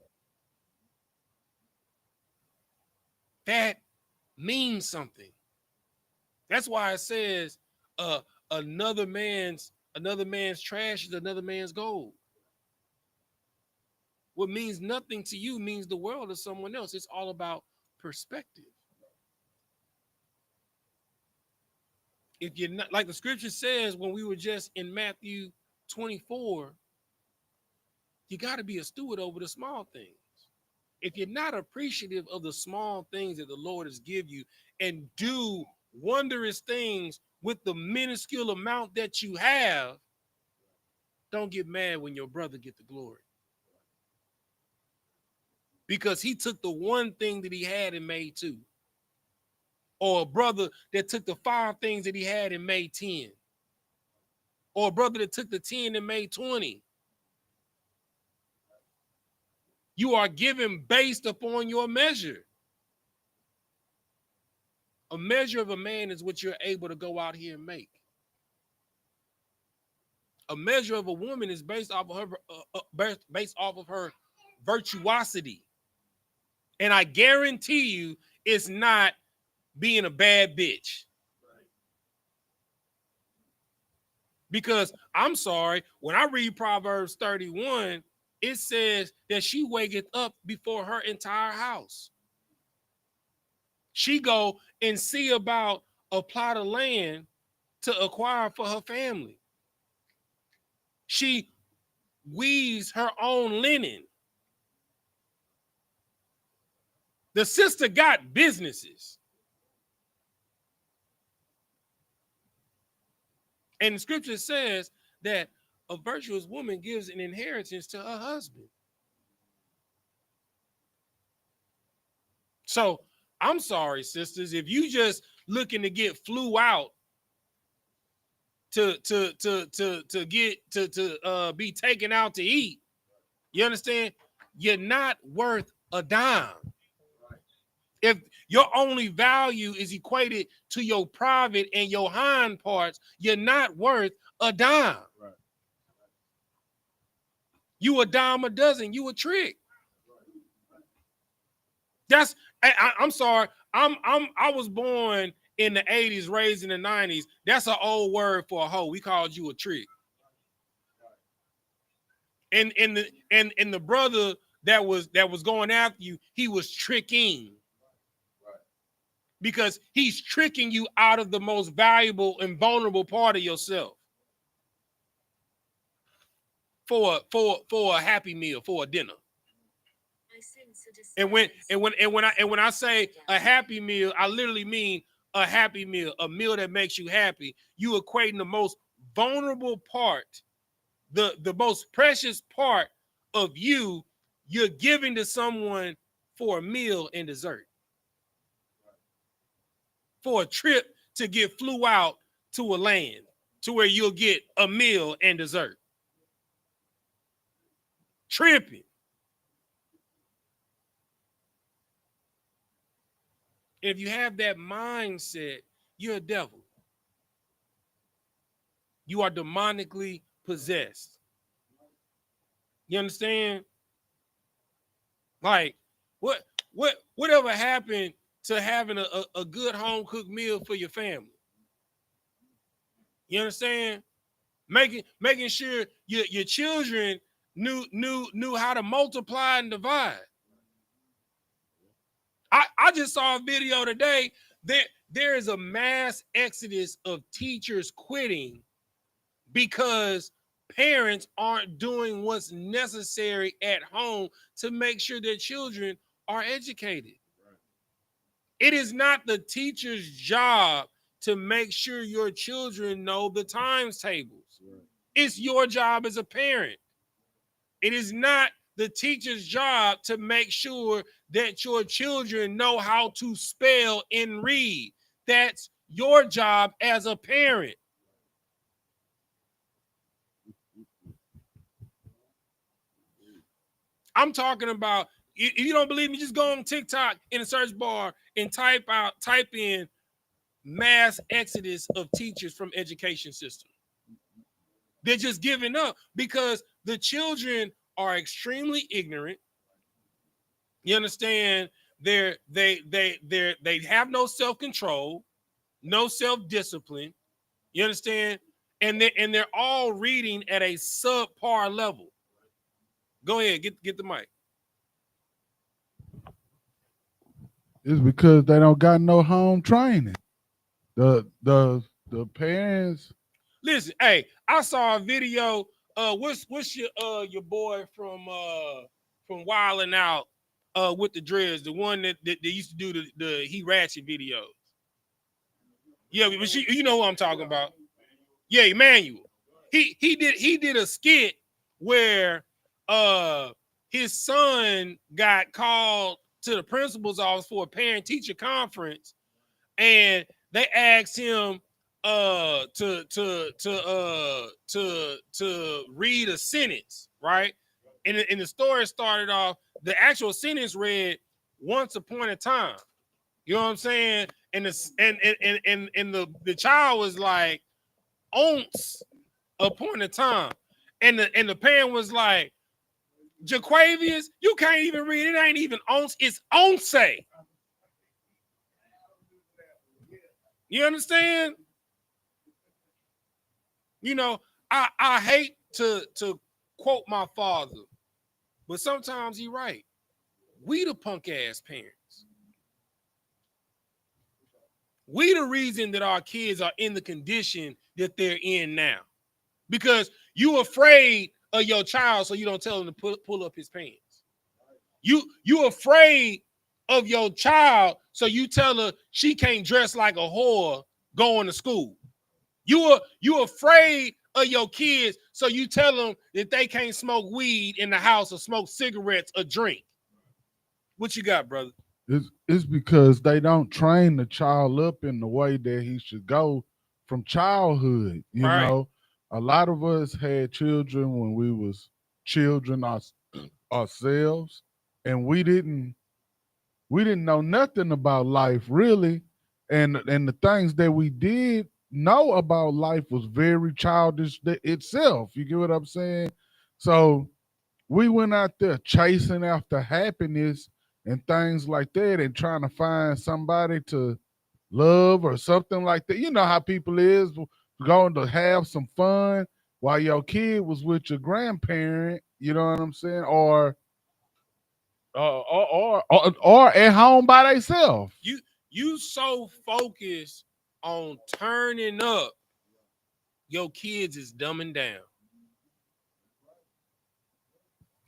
That means something. That's why it says another man's trash is another man's gold. What means nothing to you means the world to someone else. It's all about perspective. If you're not, like the scripture says when we were just in Matthew 24, you got to be a steward over the small things. If you're not appreciative of the small things that the Lord has given you and do wondrous things with the minuscule amount that you have, don't get mad when your brother get the glory. Because he took the one thing that he had and made 2. Or a brother that took the 5 things that he had and made 10. Or a brother that took the 10 and made 20. You are given based upon your measure. A measure of a man is what you're able to go out here and make. A measure of a woman is based off of her virtuosity. And I guarantee you it's not being a bad bitch. Because I'm sorry, when I read Proverbs 31, it says that she waketh up before her entire house. She go and see about a plot of land to acquire for her family. She weaves her own linen. The sister got businesses. And the scripture says that a virtuous woman gives an inheritance to her husband. So I'm sorry, sisters, if you just looking to get flew out to be taken out to eat, you understand? You're not worth a dime. If your only value is equated to your private and your hind parts, you're not worth a dime. Right. You a dime a dozen. You a trick. That's. I'm sorry. I was born in the 80s, raised in the 90s, that's an old word for a hoe. We called you a trick. And the brother that was going after you, he was tricking. Because he's tricking you out of the most valuable and vulnerable part of yourself for a happy meal, for a dinner. And when I say a happy meal, I literally mean a happy meal, a meal that makes you happy. You equating the most vulnerable part, the most precious part of you, you're giving to someone for a meal and dessert. For a trip to get flew out to a land to where you'll get a meal and dessert. Tripping. If you have that mindset, you're a devil. You are demonically possessed. You understand? Like, whatever happened to having a good home cooked meal for your family? You understand? Making sure your children knew how to multiply and divide. I just saw a video today that there is a mass exodus of teachers quitting because parents aren't doing what's necessary at home to make sure their children are educated. It is not the teacher's job to make sure your children know the times tables. It's your job as a parent. It is not the teacher's job to make sure that your children know how to spell and read. That's your job as a parent. I'm talking about, if you don't believe me, just go on TikTok in the search bar and type in mass exodus of teachers from education system. They're just giving up because the children are extremely ignorant. You understand? They have no self-control, no self-discipline. You understand? And they're all reading at a subpar level. Go ahead, get the mic. It's because they don't got no home training. The parents. Listen, hey, I saw a video. What's your boy from Wildin' Out with the dreads, the one that used to do the He Ratchet videos. Yeah, but you know who I'm talking about. Yeah, Emmanuel. He did a skit where his son got called to the principal's office for a parent-teacher conference, and they asked him to read a sentence, right? And the story started off, the actual sentence read, "Once upon a time." You know what I'm saying? And the child was like, "Once upon a time." And the parent was like, "Jaquavius, you can't even read it. Ain't even once, it's once." You understand? You know, I hate to quote my father, but sometimes he's right. We the punk ass parents. We the reason that our kids are in the condition that they're in now. Because you afraid of your child, so you don't tell him to pull up his pants. You afraid of your child, so you tell her she can't dress like a whore going to school. You afraid of your kids, so you tell them that they can't smoke weed in the house or smoke cigarettes or drink. What you got, brother? It's because they don't train the child up in the way that he should go from childhood. You know, a lot of us had children when we was children ourselves, and we didn't know nothing about life really, and the things that we did know about life was very childish itself. You get what I'm saying? So we went out there chasing after happiness and things like that, and trying to find somebody to love or something like that. You know how people is going to have some fun while your kid was with your grandparent. You know what I'm saying? Or at home by themselves. You so focused on turning up, your kids is dumbing down.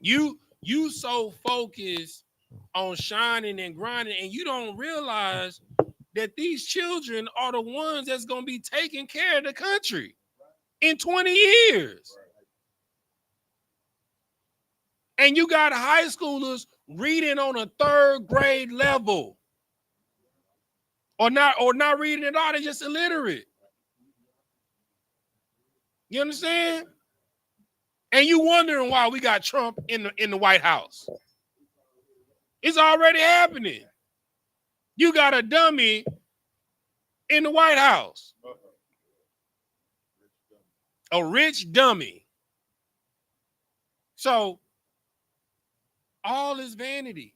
You so focused on shining and grinding, and you don't realize that these children are the ones that's gonna be taking care of the country in 20 years. And you got high schoolers reading on a 3rd grade level. Or not reading at all, they're just illiterate. You understand? And you wondering why we got Trump in the White House. It's already happening. You got a dummy in the White House. A rich dummy. So all is vanity.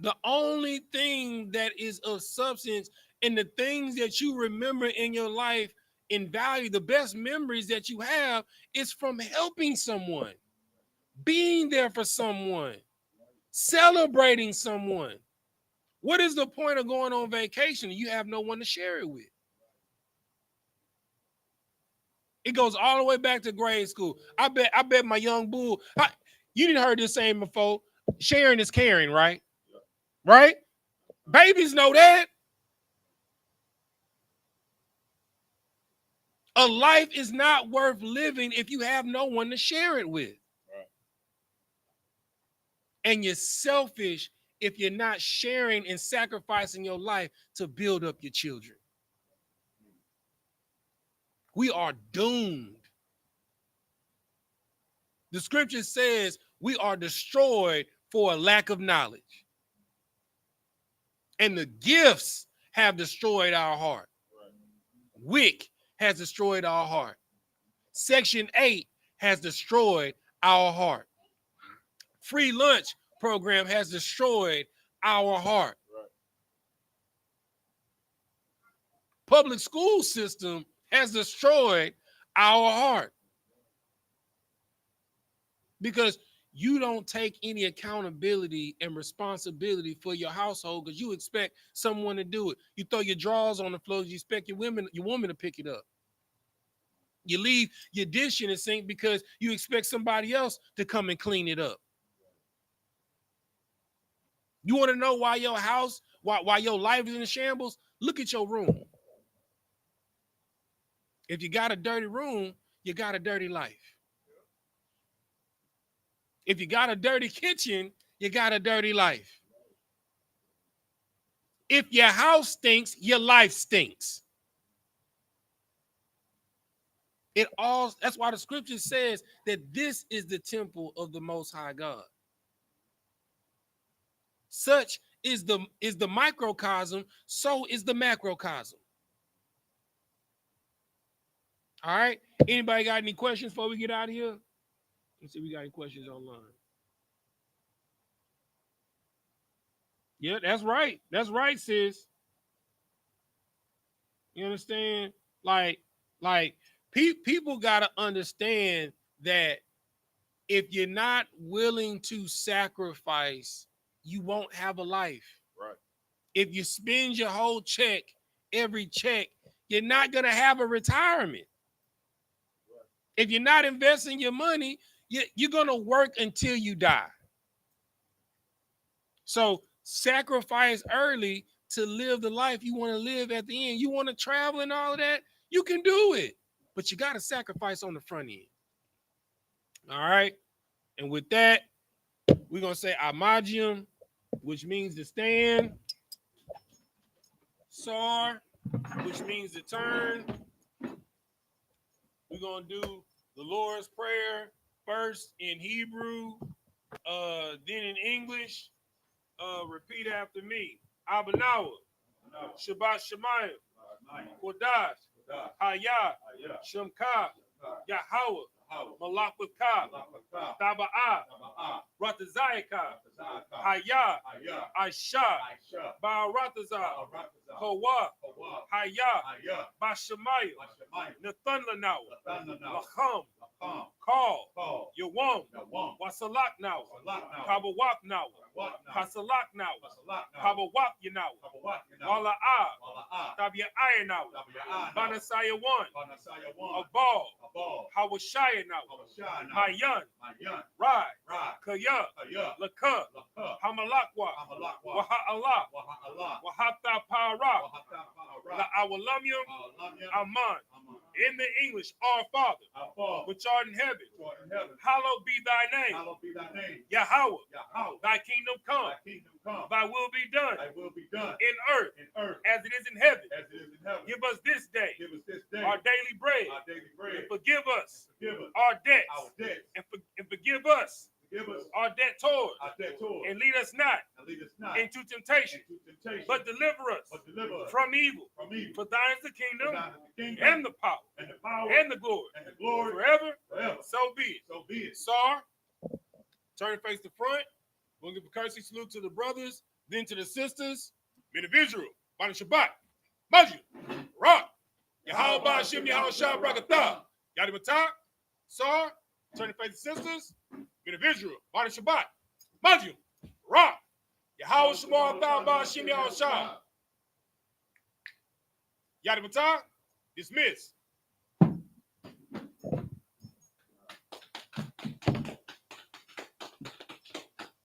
The only thing that is of substance and the things that you remember in your life in value, the best memories that you have is from helping someone, being there for someone, celebrating someone. What is the point of going on vacation? You have no one to share it with. It goes all the way back to grade school. I bet my young bull, you didn't heard this saying before, sharing is caring, right? Right? Babies know that. A life is not worth living if you have no one to share it with. Right. And you're selfish if you're not sharing and sacrificing your life to build up your children. We are doomed. The scripture says we are destroyed for a lack of knowledge. And the gifts have destroyed our heart. WIC has destroyed our heart. Section 8 has destroyed our heart. Free lunch program has destroyed our heart. Public school system has destroyed our heart. Because you don't take any accountability and responsibility for your household because you expect someone to do it. You throw your drawers on the floor, you expect your woman to pick it up. You leave your dish in the sink because you expect somebody else to come and clean it up. You want to know why your house, why your life is in shambles? Look at your room. If you got a dirty room, you got a dirty life. If you got a dirty kitchen, you got a dirty life. If your house stinks, your life stinks. That's why the scripture says that this is the temple of the Most High God. Such is the microcosm, so is the macrocosm. All right. Anybody got any questions before we get out of here? Let's see if we got any questions online. Yeah, that's right. That's right, sis. You understand? Like people got to understand that if you're not willing to sacrifice, you won't have a life. Right. If you spend your whole check, every check, you're not going to have a retirement. Right. If you're not investing your money, you're going to work until you die. So sacrifice early to live the life you want to live at the end. You want to travel and all of that, you can do it. But you got to sacrifice on the front end. All right. And with that, we're going to say Amagium, which means to stand. Sar, which means to turn. We're going to do the Lord's Prayer first in Hebrew, then in English. Repeat after me. Abanawa, Shabbat Shemayim, Kodash, Hayah, Shemka, Yahweh, Malak with Ka, Taba'a, Ratazayaka, Haya, Aisha, Ba'arataza, Kawa, Haya, Bashamaya, Nathunlanawa, Lacham, Call, Yawam, Wasalak now, Kabawak now, Kasalak now, Kabawak you now, Wala'a, Tabia Iron now, Banasaya 1, Abal, Hawashaya now, Mayan, Rai, Kaya, Laka, Hamalakwa, Waha'Allah, Wahata Para, La Awalamium, Aman. In the English, our Father, which art in heaven, hallowed be thy name. Yahweh, thy kingdom come, thy will be done in earth as it is in heaven. Give us this day our daily bread, and forgive us our debts, and forgive us our debtors, and lead us not into temptation, but deliver us from evil. For thine is the kingdom, and the power, and the glory, forever. So be it. Sar, turn face to front. We'll give a courtesy salute to the brothers, then to the sisters. Men of Israel, Bani Shabbat, Maju, Rock, Yahweh Ba'ashim, Yahweh Shah Brakatah, Yadi Batak, Sar, turn face to sisters. Men of Israel, Bani Shabbat, Maju, Rock, Yahweh Shemar Thou Ba'ashim, Yahweh Shah. Yadi Batak, dismiss.